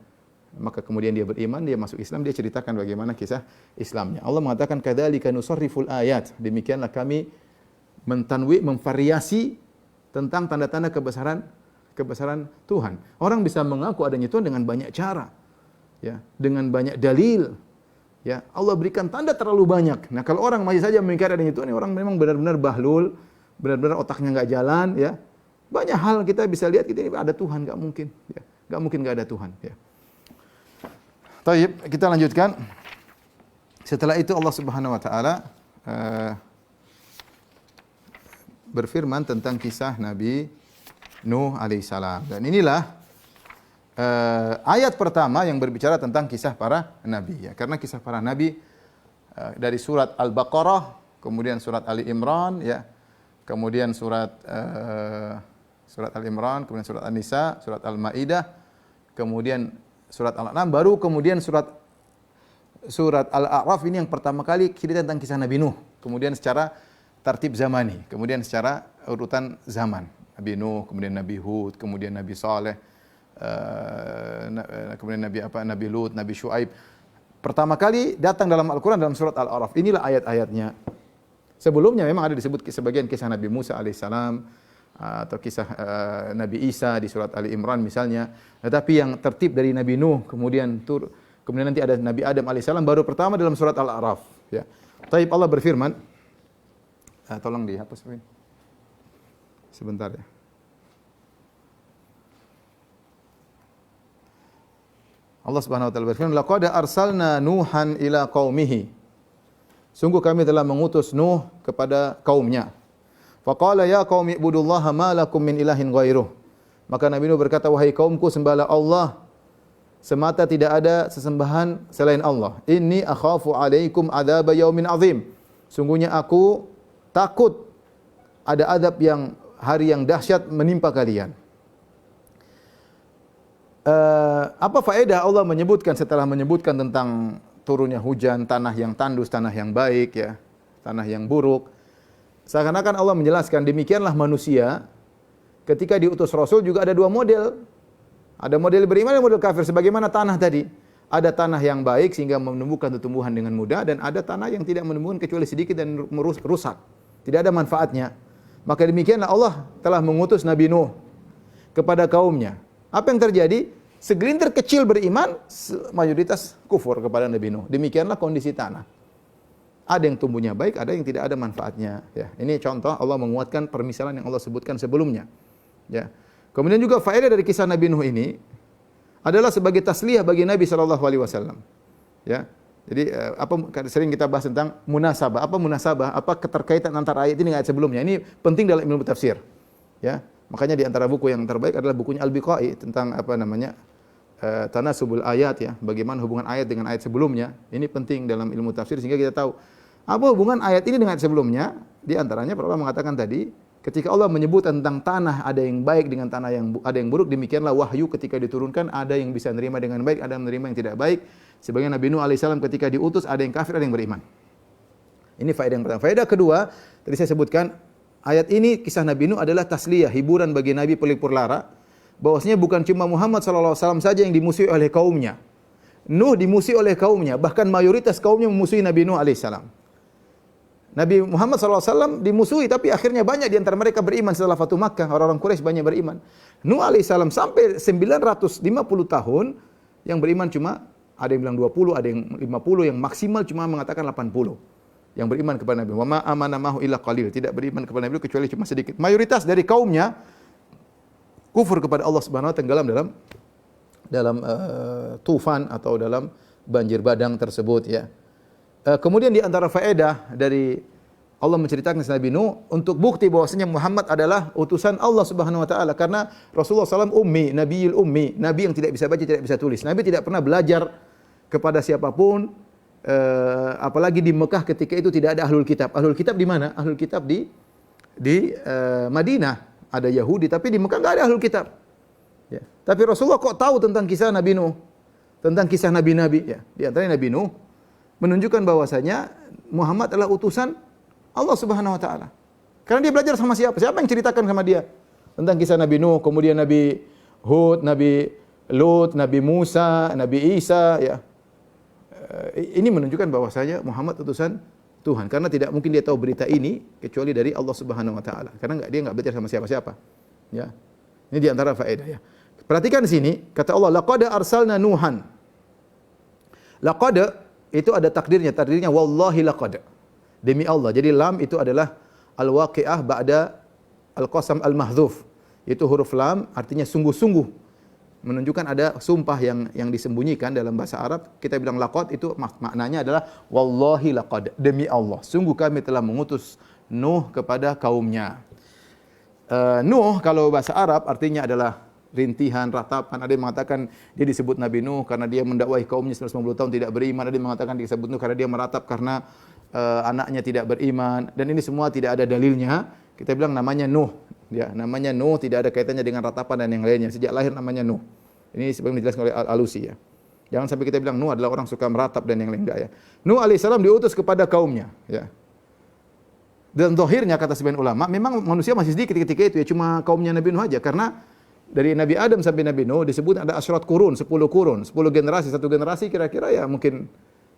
Maka kemudian dia beriman, dia masuk Islam, dia ceritakan bagaimana kisah Islamnya. Allah mengatakan, "Kadzalika nusarriful ayat." Demikianlah kami mentanwi, memvariasi tentang tanda-tanda kebesaran Tuhan. Orang bisa mengaku adanya Tuhan dengan banyak cara, ya, dengan banyak dalil, ya. Allah berikan tanda terlalu banyak. Nah, kalau orang masih saja mengingkari adanya Tuhan, orang memang benar-benar bahlul, benar-benar otaknya nggak jalan, ya. Banyak hal kita bisa lihat, kita ini ada Tuhan, nggak mungkin, ya. Nggak mungkin nggak ada Tuhan, ya. Taib, kita lanjutkan. Setelah itu Allah Subhanahu Wa Taala berfirman tentang kisah Nabi Nuh alaihissalam. Dan inilah ayat pertama yang berbicara tentang kisah para nabi, ya. Karena kisah para nabi dari surat Al-Baqarah, kemudian surat Ali Imran, ya. Kemudian surat Ali Imran, kemudian surat An-Nisa, surat Al-Maidah, kemudian surat Al-An'am, baru kemudian surat Al-A'raf ini yang pertama kali cerita tentang kisah Nabi Nuh. Kemudian secara tartib zamani, kemudian secara urutan zaman. Nabi Nuh, kemudian Nabi Hud, kemudian Nabi Saleh, kemudian Nabi Lut, Nabi Syuaib. Pertama kali datang dalam Al-Quran dalam surat Al-A'raf. Inilah ayat-ayatnya. Sebelumnya memang ada disebut sebagian kisah Nabi Musa alaihissalam, atau kisah Nabi Isa di surat Ali Imran misalnya. Tetapi yang tertib dari Nabi Nuh, kemudian nanti ada Nabi Adam alaihissalam, baru pertama dalam surat Al-A'raf, ya. Taib, Allah berfirman, tolong dihapus ini. Sebentar, ya. Allah Subhanahu wa taala berfirman, "Laqad arsalna Nuhan ila qaumihi." Sungguh kami telah mengutus Nuh kepada kaumnya. Faqala ya qaumi ibudullaha ma lakum min ilahin ghairuh. Maka Nabi Nuh berkata, wahai kaumku, sembahlah Allah semata, tidak ada sesembahan selain Allah. Inni akhafu alaikum adzab yaumin azim. Sungguhnya aku takut ada adab hari yang dahsyat menimpa kalian. Apa faedah Allah setelah menyebutkan tentang turunnya hujan, tanah yang tandus, tanah yang baik, ya. tanah yang buruk. Seakan-akan Allah menjelaskan demikianlah manusia ketika diutus Rasul juga ada dua model. Ada model beriman dan model kafir. Sebagaimana tanah tadi. Ada tanah yang baik sehingga menumbuhkan tumbuhan dengan mudah. Dan ada tanah yang tidak menumbuhkan kecuali sedikit dan rusak. Tidak ada manfaatnya. Maka demikianlah Allah telah mengutus Nabi Nuh kepada kaumnya. Apa yang terjadi? Segelintir kecil beriman, mayoritas kufur kepada Nabi Nuh. Demikianlah kondisi tanah. Ada yang tumbuhnya baik, ada yang tidak ada manfaatnya. Ya, ini contoh Allah menguatkan permisalan yang Allah sebutkan sebelumnya. Ya. Kemudian juga faedah dari kisah Nabi Nuh ini adalah sebagai tasliyah bagi Nabi SAW. Ya. Jadi sering kita bahas tentang munasabah. Apa munasabah? Apa keterkaitan antara ayat ini dengan ayat sebelumnya? Ini penting dalam ilmu tafsir. Ya. Makanya di antara buku yang terbaik adalah bukunya Al-Biqai tentang tanasubul ayat, ya. Bagaimana hubungan ayat dengan ayat sebelumnya. Ini penting dalam ilmu tafsir sehingga kita tahu apa hubungan ayat ini dengan ayat sebelumnya. Di antaranya para ulama mengatakan tadi ketika Allah menyebut tentang tanah ada yang baik dengan tanah yang ada yang buruk, demikianlah wahyu ketika diturunkan ada yang bisa menerima dengan baik, ada yang menerima yang tidak baik. Sebagian Nabi Nuh alaihissalam ketika diutus ada yang kafir, ada yang beriman. Ini faedah yang pertama. Faedah kedua, tadi saya sebutkan ayat ini kisah Nabi Nuh adalah tasliyah, hiburan bagi Nabi pelipur lara, bahwasanya bukan cuma Muhammad SAW saja yang dimusuhi oleh kaumnya. Nuh dimusuhi oleh kaumnya, bahkan mayoritas kaumnya memusuhi Nabi Nuh alaihissalam. Nabi Muhammad SAW dimusuhi, tapi akhirnya banyak di antara mereka beriman setelah Fatu Makkah. Orang-orang Quraisy banyak beriman. Nuh alaihissalam sampai 950 tahun, yang beriman cuma, ada yang bilang 20, ada yang 50, yang maksimal cuma mengatakan 80. Yang beriman kepada Nabi. Wa ma amana mahu illa qalil. Tidak beriman kepada Nabi kecuali cuma sedikit. Mayoritas dari kaumnya kufur kepada Allah Subhanahu wa taala, tenggelam dalam tufan atau dalam banjir badang tersebut, ya. Kemudian di antara faedah dari Allah menceritakan Nabi Nuh untuk bukti bahwasanya Muhammad adalah utusan Allah Subhanahu wa taala, karena Rasulullah SAW ummi, nabiyul ummi, nabi yang tidak bisa baca, tidak bisa tulis. Nabi tidak pernah belajar kepada siapapun, apalagi di Mekah ketika itu tidak ada ahlul kitab. Ahlul kitab di mana? Ahlul kitab di Madinah. Ada Yahudi, tapi di Mekah enggak ada ahlul kitab. Ya. Tapi Rasulullah kok tahu tentang kisah Nabi Nuh, tentang kisah nabi-nabi, ya. Di antaranya Nabi Nuh menunjukkan bahwasanya Muhammad adalah utusan Allah Subhanahu wa taala. Karena dia belajar sama siapa? Siapa yang ceritakan sama dia tentang kisah Nabi Nuh, kemudian Nabi Hud, Nabi Lut, Nabi Musa, Nabi Isa, ya. Ini menunjukkan bahwasanya Muhammad utusan Tuhan, karena tidak mungkin dia tahu berita ini kecuali dari Allah Subhanahu wa taala. Karena dia enggak belajar sama siapa-siapa. Ya. Ini di antara faedah, ya. Perhatikan di sini, kata Allah, laqad arsalna Nuhan. Laqad itu ada takdirnya wallahi laqad. Demi Allah. Jadi lam itu adalah al-waqi'ah ba'da al-qasam al-mahdzuf. Itu huruf lam artinya sungguh-sungguh. Menunjukkan ada sumpah yang disembunyikan dalam bahasa Arab. Kita bilang laqad itu maknanya adalah wallahi laqad. Demi Allah, sungguh kami telah mengutus Nuh kepada kaumnya. Nuh kalau bahasa Arab artinya adalah rintihan, ratapan. Ada yang mengatakan dia disebut Nabi Nuh karena dia mendakwahi kaumnya 950 tahun tidak beriman. Ada yang mengatakan disebut Nuh karena dia meratap karena anaknya tidak beriman. Dan ini semua tidak ada dalilnya. Kita bilang namanya Nuh. Ya, namanya Nuh, tidak ada kaitannya dengan ratapan dan yang lainnya. Sejak lahir namanya Nuh. Ini sebagaimana dijelaskan oleh Al-Alusi, ya. Jangan sampai kita bilang Nuh adalah orang suka meratap dan yang lain, enggak, ya. Nuh alaihissalam diutus kepada kaumnya, ya. Dan zahirnya kata sebagian ulama, memang manusia masih sedikit ketika itu, ya, cuma kaumnya Nabi Nuh aja, karena dari Nabi Adam sampai Nabi Nuh disebut ada asyrat kurun, 10 generasi, satu generasi kira-kira ya mungkin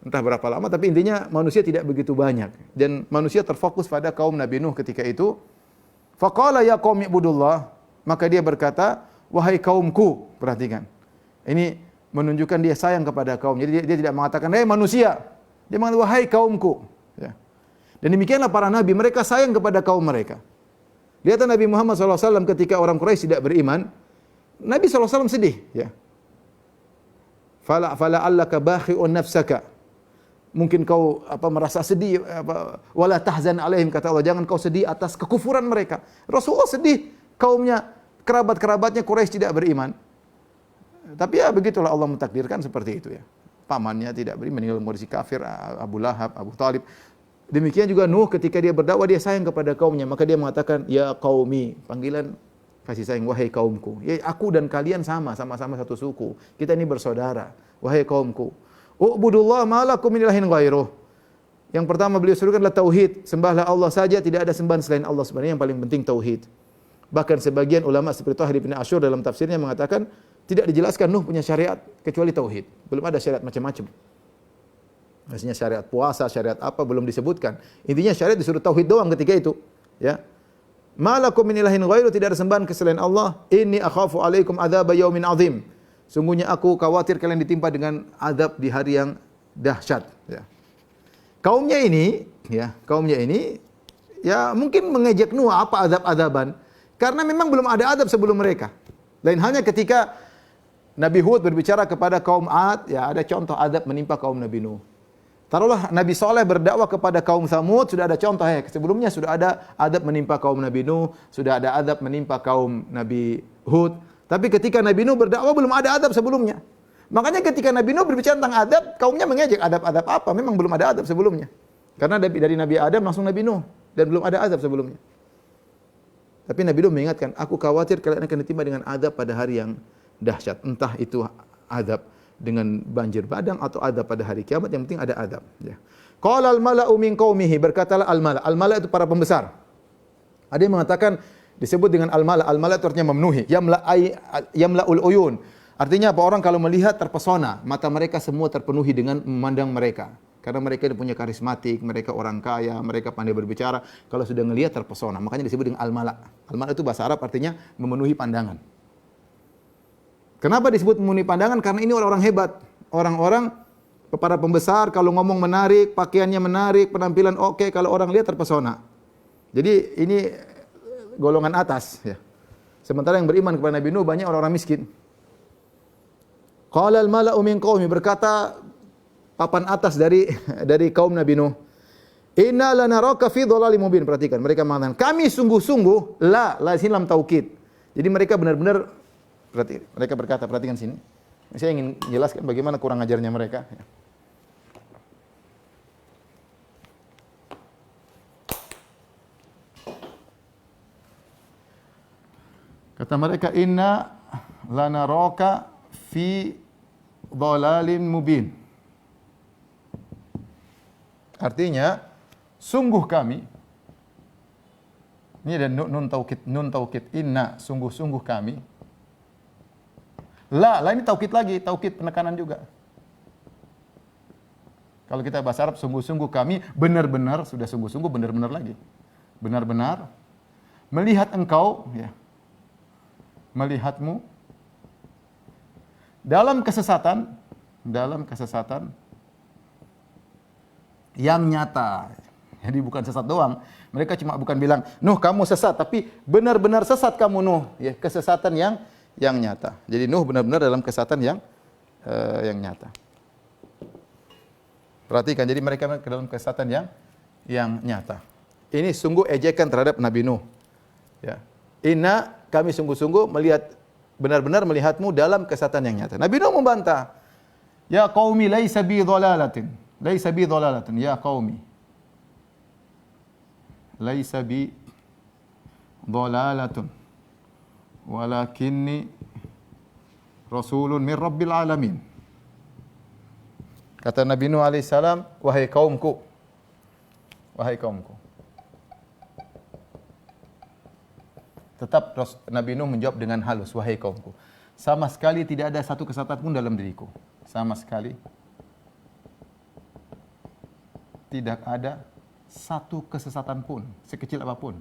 entah berapa lama, tapi intinya manusia tidak begitu banyak dan manusia terfokus pada kaum Nabi Nuh ketika itu. Faqala ya qaumi ibudullah, maka dia berkata, wahai kaumku. Perhatikan. Ini menunjukkan dia sayang kepada kaum. Jadi dia tidak mengatakan hei manusia. Dia mengatakan wahai kaumku, ya. Dan demikianlah para nabi, mereka sayang kepada kaum mereka. Lihat Nabi Muhammad SAW ketika orang Quraisy tidak beriman, Nabi SAW sedih, ya. Fala allaka bakhi'un nafsaka. Mungkin kau merasa sedih, wala tahzan alaihim, kata Allah, jangan kau sedih atas kekufuran mereka. Rasulullah sedih, kaumnya, kerabat-kerabatnya Quraisy tidak beriman. Tapi ya begitulah Allah mentakdirkan seperti itu, ya. Pamannya tidak beriman, meninggal kondisi kafir, Abu Lahab, Abu Talib. Demikian juga Nuh ketika dia berdakwah, dia sayang kepada kaumnya, maka dia mengatakan ya qaumi, panggilan kasih sayang, wahai kaumku. Ya, aku dan kalian sama-sama satu suku. Kita ini bersaudara. Wahai kaumku, ubudullah ma lakum min ilahin ghairuh. Yang pertama beliau serukan adalah tauhid. Sembahlah Allah saja, tidak ada sembahan selain Allah. Sebenarnya yang paling penting tauhid. Bahkan sebagian ulama seperti Thahir bin Asyur dalam tafsirnya mengatakan tidak dijelaskan Nuh punya syariat kecuali tauhid. Belum ada syariat macam-macam. Maksudnya syariat puasa, syariat apa belum disebutkan. Intinya syariat disuruh tauhid doang ketika itu, ya. Malakum min ilahin ghairu, tidak ada sembahan selain Allah. Inni akhafu alaikum adzab yaumin azim. Sungguhnya aku khawatir kalian ditimpa dengan azab di hari yang dahsyat, ya. Kaumnya ini ya mungkin mengejek Nuh apa azab-azaban karena memang belum ada azab sebelum mereka. Lain halnya ketika Nabi Hud berbicara kepada kaum Ad, ya ada contoh azab menimpa kaum Nabi Nuh. Taruhlah Nabi Saleh berdakwah kepada kaum Tsamud, sudah ada contoh ya. Sebelumnya sudah ada azab menimpa kaum Nabi Nuh, sudah ada azab menimpa kaum Nabi Hud. Tapi ketika Nabi Nuh berdakwah belum ada azab sebelumnya. Makanya ketika Nabi Nuh berbicara tentang adab, kaumnya mengejek adab-adab apa? Memang belum ada adab sebelumnya. Karena dari Nabi Adam langsung Nabi Nuh dan belum ada adab sebelumnya. Tapi Nabi Nuh mengingatkan, aku khawatir kalian akan ditimpa dengan adab pada hari yang dahsyat. Entah itu adab dengan banjir bandang atau adab pada hari kiamat, yang penting ada adab. Ya. Qala al-mala'u min qaumihi, berkatalah al-mala'. Al-mala' itu para pembesar. Ada yang mengatakan disebut dengan al-mala'. Al-mala' itu artinya memenuhi. Yamla'ul uyun. Artinya apa? Orang kalau melihat terpesona, mata mereka semua terpenuhi dengan memandang mereka. Karena mereka punya karismatik, mereka orang kaya, mereka pandai berbicara. Kalau sudah melihat terpesona, makanya disebut dengan al-mala'. Al-mala' itu bahasa Arab artinya memenuhi pandangan. Kenapa disebut memenuhi pandangan? Karena ini orang-orang hebat. Orang-orang para pembesar kalau ngomong menarik, pakaiannya menarik, penampilan oke, kalau orang lihat terpesona. Jadi ini golongan atas, ya. Sementara yang beriman kepada Nabi Nuh banyak orang-orang miskin. Qala al-mala'u min qaumi, berkata papan atas dari kaum Nabi Nuh. Inna lanaraka fi dhalalin mubin. Perhatikan, mereka mengatakan, kami sungguh-sungguh la sini lam taukid. Jadi mereka benar-benar mereka berkata, perhatikan sini. Saya ingin jelaskan bagaimana kurang ajarnya mereka. Kata mereka, inna lanaraka fi dhalalin mubin. Artinya, sungguh kami, ini ada nun taukid, inna, sungguh-sungguh kami. La ini taukid lagi, taukid penekanan juga. Kalau kita bahasa Arab, sungguh-sungguh kami, benar-benar, sudah sungguh-sungguh, benar-benar lagi. Benar-benar, melihat engkau, ya, melihatmu, dalam kesesatan yang nyata. Jadi bukan sesat doang. Mereka cuma bukan bilang, Nuh kamu sesat, tapi benar-benar sesat kamu Nuh. Ya, kesesatan yang nyata. Jadi Nuh benar-benar dalam kesesatan yang nyata. Perhatikan, jadi mereka dalam kesesatan yang nyata. Ini sungguh ejekan terhadap Nabi Nuh. Ya. Inna, kami sungguh-sungguh benar-benar melihatmu dalam kesesatan yang nyata. Nabi Nuh membantah. Ya qaumi laisa bi dhalalatin. Laisa bi dhalalatin. Ya qaumi. Laisa bi dhalalatun. Walakinni rasulun min rabbil alamin. Kata Nabi Nuh alaihissalam, wahai kaumku. Tetap Nabi Nuh menjawab dengan halus, wahai kaumku. Sama sekali tidak ada satu kesesatan pun dalam diriku. Sama sekali tidak ada satu kesesatan pun, sekecil apapun.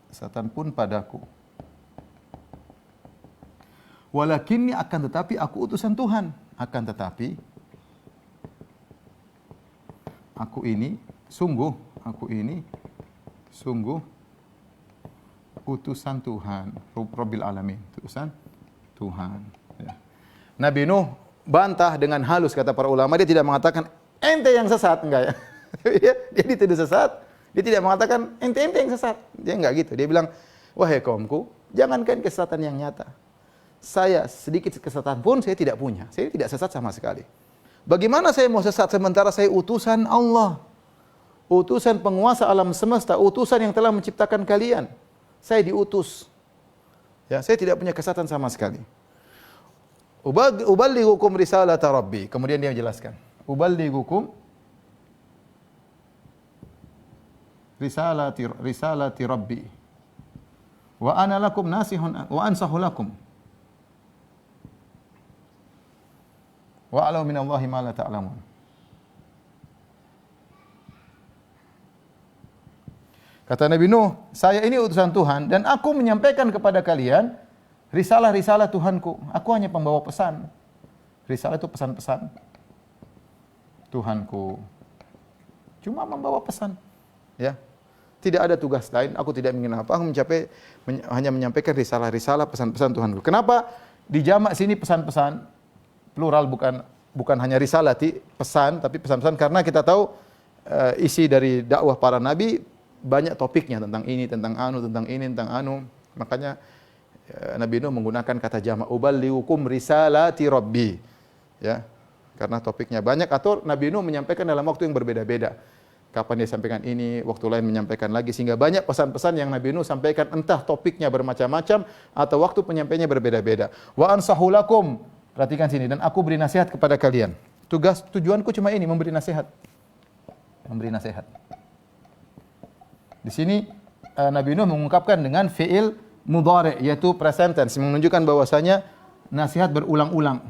Kesesatan pun padaku. Walakinni, akan tetapi aku utusan Tuhan. Akan tetapi aku ini sungguh utusan Tuhan, Rabbil Alamin, utusan Tuhan. Ya. Nabi Nuh bantah dengan halus, kata para ulama, dia tidak mengatakan ente yang sesat, enggak ya. Dia tidak sesat, dia tidak mengatakan ente yang sesat. Dia enggak gitu. Dia bilang, wahai kaumku, jangankan kesesatan yang nyata. Saya sedikit kesesatan pun saya tidak punya. Saya tidak sesat sama sekali. Bagaimana saya mau sesat sementara saya utusan Allah? Utusan penguasa alam semesta, utusan yang telah menciptakan kalian. Saya diutus. Ya, saya tidak punya kesesatan sama sekali. Uballighukum risalata rabbi. Kemudian dia menjelaskan. uballighukum risalati rabbi wa ana lakum nasihun wa ansahu lakum wa a'lamu minallahi ma la ta'lamun. Kata Nabi Nuh, saya ini utusan Tuhan dan aku menyampaikan kepada kalian risalah-risalah Tuhanku. Aku hanya pembawa pesan. Risalah itu pesan-pesan Tuhanku. Cuma membawa pesan. Ya. Tidak ada tugas lain, aku tidak ingin apa, aku hanya menyampaikan risalah-risalah pesan-pesan Tuhanku. Kenapa dijamak sini pesan-pesan plural, bukan hanya risalah pesan, tapi pesan-pesan, karena kita tahu isi dari dakwah para nabi banyak topiknya, tentang ini, tentang anu, tentang ini, tentang anu. Makanya Nabi Nuh menggunakan kata jamak, uballighukum risalati rabbi. Ya. Karena topiknya banyak, atau Nabi Nuh menyampaikan dalam waktu yang berbeda-beda. Kapan dia sampaikan ini, waktu lain menyampaikan lagi, sehingga banyak pesan-pesan yang Nabi Nuh sampaikan, entah topiknya bermacam-macam atau waktu penyampaiannya berbeda-beda. Wa ansahu lakum, perhatikan sini, dan aku beri nasihat kepada kalian. Tujuanku cuma ini, memberi nasihat. Memberi nasihat. Di sini Nabi Nuh mengungkapkan dengan fi'il mudhari', yaitu present tense, menunjukkan bahwasanya nasihat berulang-ulang.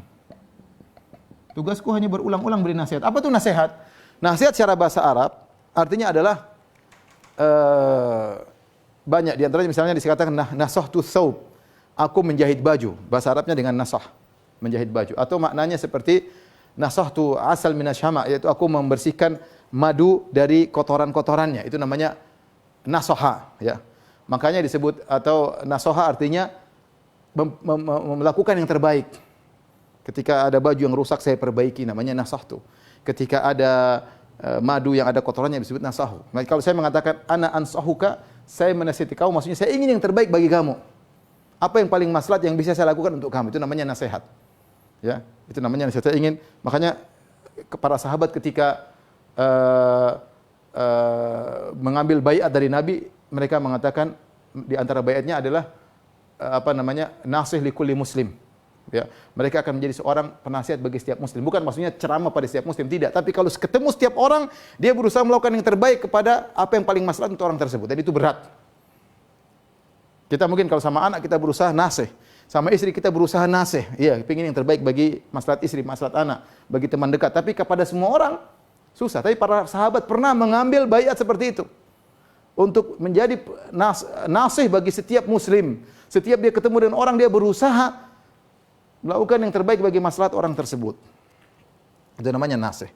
Tugasku hanya berulang-ulang beri nasihat. Apa itu nasihat? Nasihat secara bahasa Arab artinya adalah banyak, di antaranya misalnya dikatakan nasahtu thawb, aku menjahit baju. Bahasa Arabnya dengan nasah, menjahit baju. Atau maknanya seperti nasahtu asal minasyama, yaitu aku membersihkan madu dari kotoran-kotorannya. Itu namanya nasoha, ya. Makanya disebut, atau nasoha artinya melakukan yang terbaik. Ketika ada baju yang rusak saya perbaiki, namanya nasahtu. Ketika ada madu yang ada kotorannya disebut nasahu. Nah, kalau saya mengatakan ana ansahuka, saya menasihati kamu, maksudnya saya ingin yang terbaik bagi kamu. Apa yang paling maslahat yang bisa saya lakukan untuk kamu, itu namanya nasihat. Ya, itu namanya nasihat. Saya ingin, makanya para sahabat ketika mengambil baiat dari Nabi, mereka mengatakan di antara baiatnya adalah nasih likulli muslim. Ya, mereka akan menjadi seorang penasihat bagi setiap muslim. Bukan maksudnya ceramah pada setiap muslim, tidak. Tapi kalau ketemu setiap orang, dia berusaha melakukan yang terbaik kepada apa yang paling maslahat untuk orang tersebut. Dan itu berat. Kita mungkin kalau sama anak kita berusaha nasih, sama istri kita berusaha nasih. Iya, ingin yang terbaik bagi maslahat istri, maslahat anak, bagi teman dekat. Tapi kepada semua orang susah. Tapi para sahabat pernah mengambil baiat seperti itu untuk menjadi nasih bagi setiap muslim. Setiap dia ketemu dengan orang, dia berusaha melakukan yang terbaik bagi maslahat orang tersebut. Itu namanya nasih.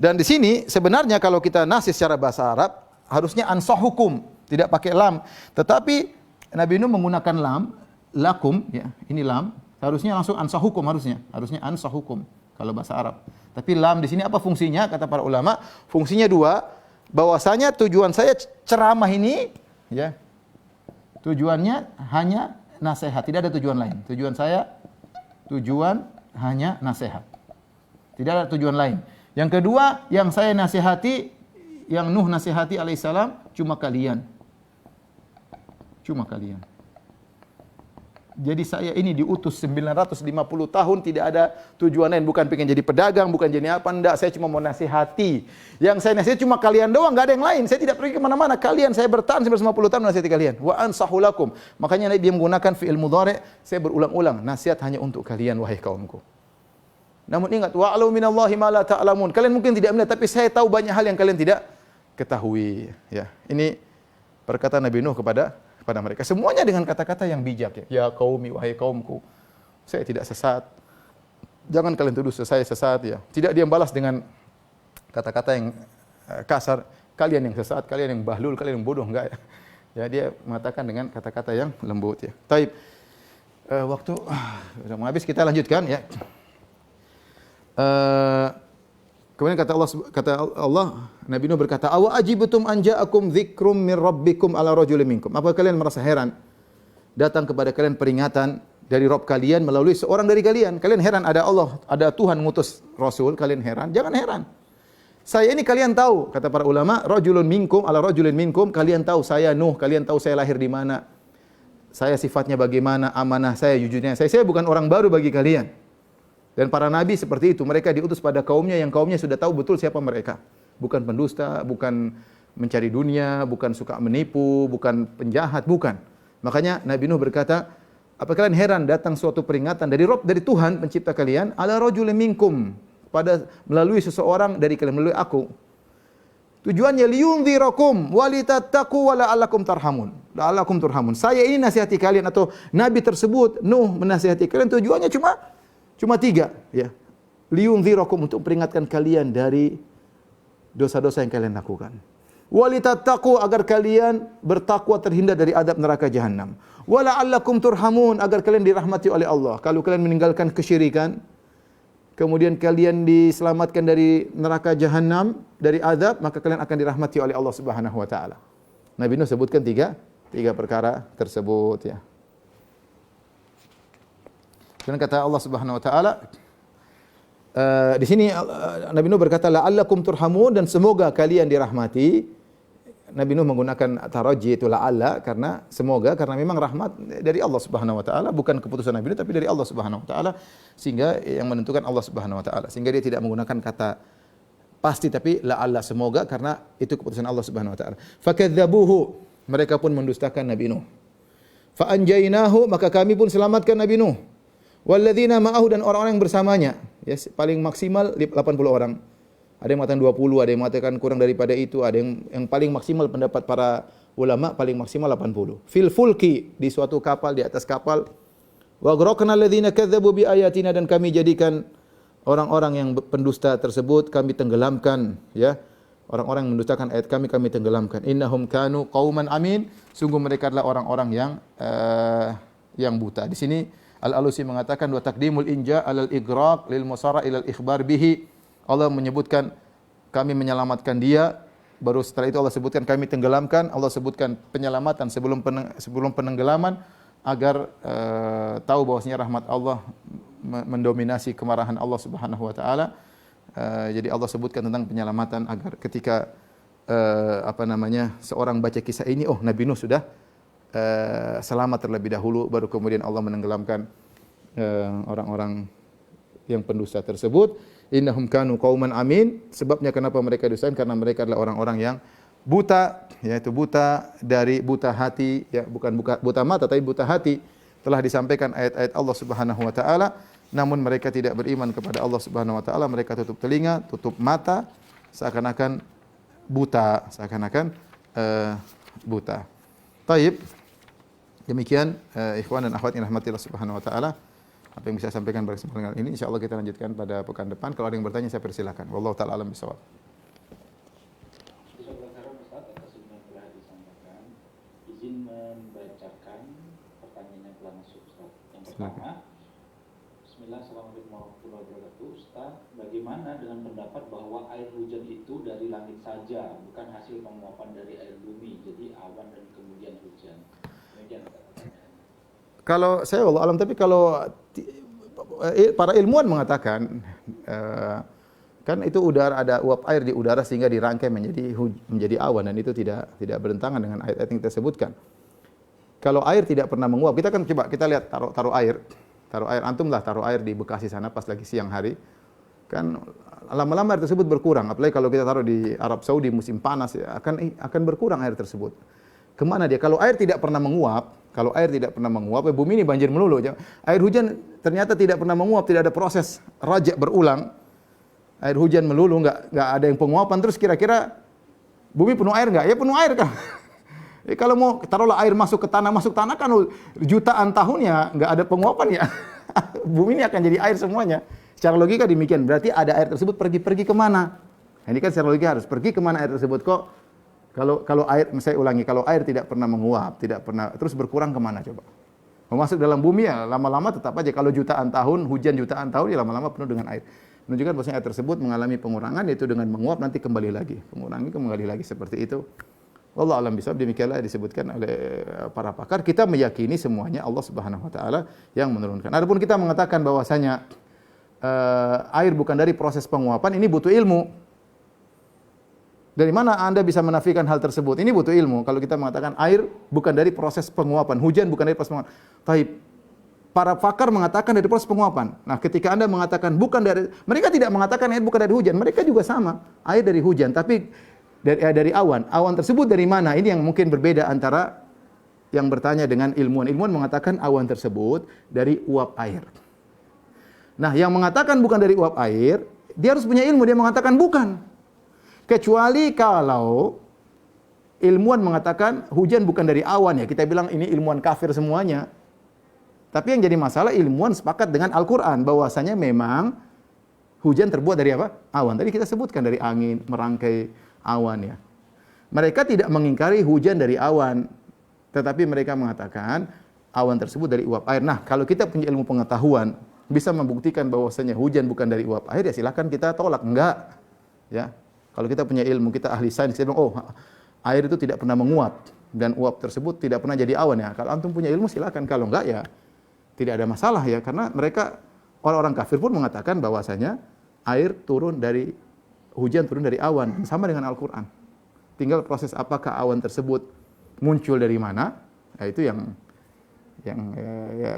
Dan di sini sebenarnya kalau kita nasih secara bahasa Arab harusnya ansahukum, tidak pakai lam. Tetapi Nabi Nuh menggunakan lam, lakum, ya, ini lam. Harusnya langsung ansahukum, harusnya ansahukum kalau bahasa Arab. Tapi lam di sini apa fungsinya? Kata para ulama, fungsinya dua. Bahwasanya tujuan saya ceramah ini, ya, tujuannya hanya nasihat, tidak ada tujuan lain. Tujuan hanya nasihat. Tidak ada tujuan lain. Yang kedua, yang saya nasihati, yang Nuh nasihati alaihissalam, cuma kalian. Cuma kalian. Jadi saya ini diutus 950 tahun, tidak ada tujuan lain. Bukan pengen jadi pedagang, bukan jadi apa, enggak. Saya cuma mau nasihati. Yang saya nasihati cuma kalian doang, enggak ada yang lain. Saya tidak pergi kemana-mana. Kalian, saya bertahan 950 tahun nasihati kalian. Wa ansahu lakum. Makanya Nabi menggunakan fi'il mudhari', saya berulang-ulang. Nasihat hanya untuk kalian, wahai kaumku. Namun ingat, wa'alu minallahi ma la ta'lamun. Kalian mungkin tidak melihat, tapi saya tahu banyak hal yang kalian tidak ketahui. Ya, ini perkataan Nabi Nuh kepada mereka. Semuanya dengan kata-kata yang bijak, ya. Ya qaumi, wahai kaumku, saya tidak sesat. Jangan kalian tuduh saya sesat, ya. Tidak dia balas dengan kata-kata yang kasar, kalian yang sesat, kalian yang bahlul, kalian yang bodoh, enggak, ya. Ya, dia mengatakan dengan kata-kata yang lembut, ya. Taib. Waktu sudah mau habis, kita lanjutkan, ya. Kemudian kata Allah, Nabi Nuh berkata, "Awa ajibtum an ja'akum dzikrum min rabbikum ala rajulin minkum." Apa kalian merasa heran datang kepada kalian peringatan dari Rabb kalian melalui seorang dari kalian? Kalian heran ada Allah, ada Tuhan ngutus rasul, kalian heran? Jangan heran. Saya ini kalian tahu, kata para ulama, rajulun minkum ala rajulin minkum, kalian tahu saya Nuh, kalian tahu saya lahir di mana. Saya sifatnya bagaimana, amanah saya, jujurnya saya bukan orang baru bagi kalian. Dan para nabi seperti itu, mereka diutus pada kaumnya yang kaumnya sudah tahu betul siapa mereka. Bukan pendusta, bukan mencari dunia, bukan suka menipu, bukan penjahat, bukan. Makanya Nabi Nuh berkata, apa kalian heran datang suatu peringatan dari Rob, dari Tuhan pencipta kalian, ala rajulin minkum, pada melalui seseorang dari kalian, melalui aku. Tujuannya liyunzirakum walitattaqu wa la'allakum tarhamun. La'allakum turhamun. Saya ini nasihati kalian, atau nabi tersebut Nuh menasihati kalian, tujuannya cuma 3 ya. Liyunzirakum, untuk peringatkan kalian dari dosa-dosa yang kalian lakukan. Walitattaqu, agar kalian bertakwa terhindar dari adab neraka jahanam. Wa la'allakum turhamun, agar kalian dirahmati oleh Allah. Kalau kalian meninggalkan kesyirikan, kemudian kalian diselamatkan dari neraka jahanam, dari azab, maka kalian akan dirahmati oleh Allah Subhanahu wa taala. Nabi Nuh sebutkan tiga perkara tersebut ya. Dan kata Allah Subhanahu wa taala di sini Nabi Nuh berkata la'allakum turhamun, dan semoga kalian dirahmati. Nabi Nuh menggunakan taraji itu la'alla karena semoga, karena memang rahmat dari Allah Subhanahu wa taala, bukan keputusan Nabi Nuh tapi dari Allah Subhanahu wa taala, sehingga yang menentukan Allah Subhanahu wa taala. Sehingga dia tidak menggunakan kata pasti tapi la'alla, semoga, karena itu keputusan Allah Subhanahu wa taala. Fakadzabuhu, mereka pun mendustakan Nabi Nuh. Fa anjaynahu, maka kami pun selamatkan Nabi Nuh. Walladzina ma'ahu, dan orang-orang yang bersamanya. Ya, paling maksimal 80 orang. Ada yang mengatakan 20, ada yang mengatakan kurang daripada itu, ada yang paling maksimal pendapat para ulama paling maksimal 80. Fil fulki, di suatu kapal, di atas kapal. Wa aghraqna alladzina kadzdzabu bi ayatina, dan kami jadikan orang-orang yang pendusta tersebut kami tenggelamkan ya. Orang-orang yang mendustakan ayat kami tenggelamkan. Innahum kanu qauman amin, sungguh mereka adalah orang-orang yang buta. Di sini Al-Alusi mengatakan wa taqdimul inja alal igraq lil musara ilal ikhbar bihi. Allah menyebutkan kami menyelamatkan dia, baru setelah itu Allah sebutkan kami tenggelamkan. Allah sebutkan penyelamatan sebelum penenggelaman, agar tahu bahwasanya rahmat Allah mendominasi kemarahan Allah Subhanahu wa taala. Jadi Allah sebutkan tentang penyelamatan agar ketika seorang baca kisah ini, oh Nabi Nuh sudah selamat terlebih dahulu, baru kemudian Allah menenggelamkan orang-orang yang pendusta tersebut. Innahum kanu qauman amin, sebabnya kenapa mereka dustakan, karena mereka adalah orang-orang yang buta, yaitu buta dari buta hati, ya, bukan buta mata tapi buta hati. Telah disampaikan ayat-ayat Allah Subhanahu wa taala, namun mereka tidak beriman kepada Allah Subhanahu wa taala, mereka tutup telinga, tutup mata, seakan-akan buta, buta. Taib. Demikian ikhwan dan akhwat yang rahmati Allah Subhanahu wa taala. Apa yang bisa saya sampaikan pada kesempatan ini, insyaallah kita lanjutkan pada pekan depan. Kalau ada yang bertanya saya persilakan. Wallahu taala alam bisawab. Izin membacakan pertanyaan yang telah masuk, Ustaz. Yang pertama, Bismillah, Assalamualaikum warahmatullahi wabarakatuh. Ustaz, bagaimana dengan pendapat bahwa air hujan itu dari langit saja, bukan hasil penguapan dari air bumi, jadi awan dan kemudian hujan? Demikian pertanyaannya. Kalau saya wallahu alam, tapi kalau para ilmuwan mengatakan kan itu udara, ada uap air di udara sehingga dirangkai menjadi awan, dan itu tidak bertentangan dengan ayat-ayat yang kita sebutkan. Kalau air tidak pernah menguap, kita kan coba kita lihat taruh air, antum lah taruh air di Bekasi sana pas lagi siang hari, kan lama-lama air tersebut berkurang. Apalagi kalau kita taruh di Arab Saudi musim panas, ya, akan berkurang air tersebut. Kemana dia? Kalau air tidak pernah menguap, bumi ini banjir melulu. Air hujan ternyata tidak pernah menguap, tidak ada proses rajak berulang. Air hujan melulu, nggak ada yang penguapan. Terus kira-kira bumi penuh air nggak? Ya penuh air kan. Kalau mau taruhlah air masuk tanah kan jutaan tahun ya nggak ada penguapan ya. Bumi ini akan jadi air semuanya. Secara logika demikian. Berarti ada air tersebut pergi kemana? Nah, ini kan secara logika harus pergi kemana air tersebut kok? Kalau air, saya ulangi, kalau air tidak pernah menguap, tidak pernah terus berkurang kemana coba? Masuk dalam bumi ya lama-lama tetap aja. Kalau jutaan tahun, hujan jutaan tahun ya lama-lama penuh dengan air. Menunjukkan bahwa air tersebut mengalami pengurangan, yaitu dengan menguap nanti kembali lagi, kembali lagi seperti itu. Wallahu a'lam bishawab. Demikianlah disebutkan oleh para pakar. Kita meyakini semuanya Allah Subhanahu wa taala yang menurunkan. Adapun kita mengatakan bahwasanya air bukan dari proses penguapan, ini butuh ilmu. Dari mana Anda bisa menafikan hal tersebut? Ini butuh ilmu. Kalau kita mengatakan air bukan dari proses penguapan, hujan bukan dari proses penguapan. Taib. para pakar mengatakan dari proses penguapan. Nah, ketika Anda mengatakan bukan dari, mereka tidak mengatakan air bukan dari hujan, mereka juga sama, air dari hujan, tapi dari awan. Awan tersebut dari mana? Ini yang mungkin berbeda antara yang bertanya dengan ilmuwan. Ilmuwan mengatakan awan tersebut dari uap air. Nah, yang mengatakan bukan dari uap air, dia harus punya ilmu, dia mengatakan bukan. Kecuali kalau ilmuwan mengatakan hujan bukan dari awan, ya kita bilang ini ilmuwan kafir semuanya. Tapi yang jadi masalah ilmuwan sepakat dengan Al-Quran bahwasanya memang hujan terbuat dari apa? Awan. Tadi kita sebutkan dari angin, merangkai awan ya. Mereka tidak mengingkari hujan dari awan, tetapi mereka mengatakan awan tersebut dari uap air. Nah, kalau kita punya ilmu pengetahuan bisa membuktikan bahwasanya hujan bukan dari uap air, ya silakan kita tolak. Enggak. Ya. Kalau kita punya ilmu, kita ahli sains, kita bilang, oh, air itu tidak pernah menguap dan uap tersebut tidak pernah jadi awan ya. Kalau antum punya ilmu silakan, kalau enggak ya tidak ada masalah ya, karena mereka orang-orang kafir pun mengatakan bahwasanya air turun dari hujan turun dari awan, sama dengan Al-Qur'an. Tinggal proses apakah awan tersebut muncul dari mana? Nah, itu yang ya,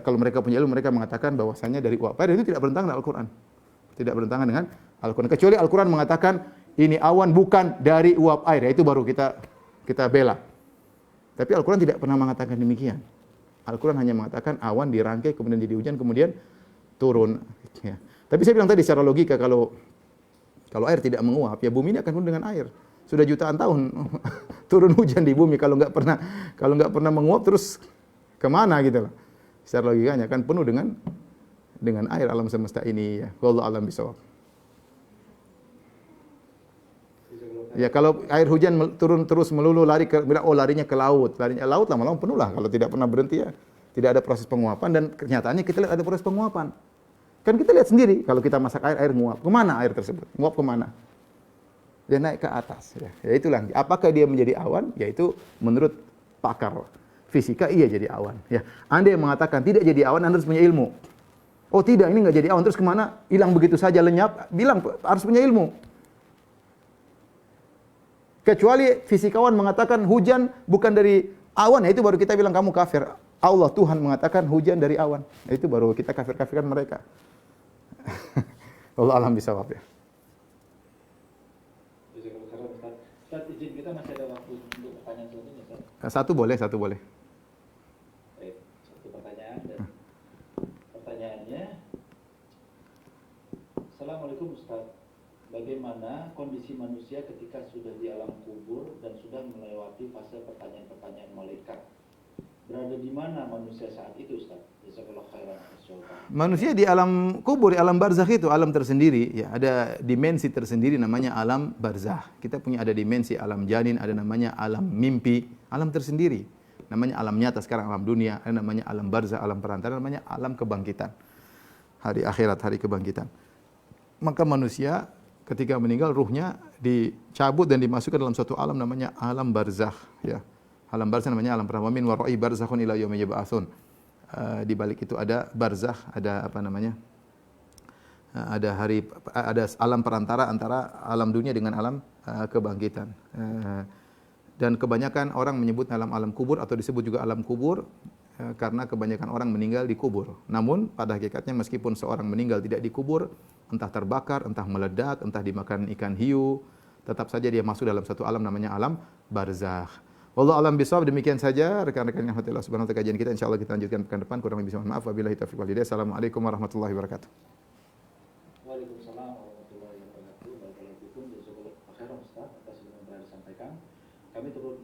kalau mereka punya ilmu mereka mengatakan bahwasanya dari uap air, itu tidak bertentangan dengan Al-Qur'an. Tidak bertentangan dengan Al-Qur'an. Kecuali Al-Qur'an mengatakan ini awan bukan dari uap air, ya, itu baru kita bela. Tapi Al-Qur'an tidak pernah mengatakan demikian. Al-Quran hanya mengatakan awan dirangkai, kemudian jadi hujan, kemudian turun. Ya. Tapi saya bilang tadi secara logika, kalau air tidak menguap, ya bumi ini akan penuh dengan air. Sudah jutaan tahun turun hujan di bumi, kalau nggak pernah menguap terus kemana gitu loh. Secara logikanya kan penuh dengan air alam semesta ini. Ya. Wallahu a'lam bishawab. Ya, kalau air hujan turun terus melulu larinya ke laut. Laut lama-lama penuh lah kalau tidak pernah berhenti ya. Tidak ada proses penguapan, dan kenyataannya kita lihat ada proses penguapan. Kan kita lihat sendiri kalau kita masak air nguap. Kemana air tersebut? Nguap kemana? Dia naik ke atas ya. Ya itulah. Apakah dia menjadi awan? Yaitu menurut pakar fisika iya jadi awan ya. Anda yang mengatakan tidak jadi awan, Anda harus punya ilmu. Oh tidak, ini enggak jadi awan, terus kemana? Hilang begitu saja lenyap? Bilang harus punya ilmu. Kecuali fisikawan mengatakan hujan bukan dari awan, ya itu baru kita bilang kamu kafir. Allah Tuhan mengatakan hujan dari awan, ya itu baru kita kafirkan mereka. Allah alam bisawab ya. Ustaz, izin kita masih ada waktu untuk pertanyaan selanjutnya, Ustaz. Satu boleh. Baik, satu pertanyaan, dan pertanyaannya, Assalamualaikum Ustaz. Bagaimana kondisi manusia ketika sudah di alam kubur dan sudah melewati fase pertanyaan-pertanyaan malaikat? Berada di mana manusia saat itu, Ustaz? Jazakallahu khairan. Manusia di alam kubur, di alam barzakh itu alam tersendiri, ya, ada dimensi tersendiri namanya alam barzakh. Kita punya ada dimensi alam janin, ada namanya alam mimpi, alam tersendiri. Namanya alam nyata sekarang alam dunia, ada namanya alam barzakh, alam perantara, namanya alam kebangkitan. Hari akhirat, hari kebangkitan. Maka manusia ketika meninggal ruhnya dicabut dan dimasukkan dalam suatu alam namanya alam barzakh ya. Alam barzakh namanya alam pertama, min wara'i barzakhun ila yaumi yub'atsun. Di balik itu ada barzakh, ada apa namanya? Ada alam perantara antara alam dunia dengan alam kebangkitan. Dan kebanyakan orang menyebut alam kubur atau disebut juga alam kubur karena kebanyakan orang meninggal di kubur. Namun pada hakikatnya meskipun seorang meninggal tidak dikubur, entah terbakar, entah meledak, entah dimakan ikan hiu, tetap saja dia masuk dalam satu alam namanya alam barzakh. Wallahu a'lam bishawab. Demikian saja rekan-rekan yang Allah Subhanahu wa taala kajian kita, insyaallah kita lanjutkan pekan depan. Kurang lebih mohon maaf. Wabillahi taufiq wal hidayah. Assalamualaikum warahmatullahi wabarakatuh. Waalaikumsalam warahmatullahi wabarakatuh. Barakallahu fikum. Jazakallahu khairan Ustaz atas ilmu yang telah disampaikan. Kami turut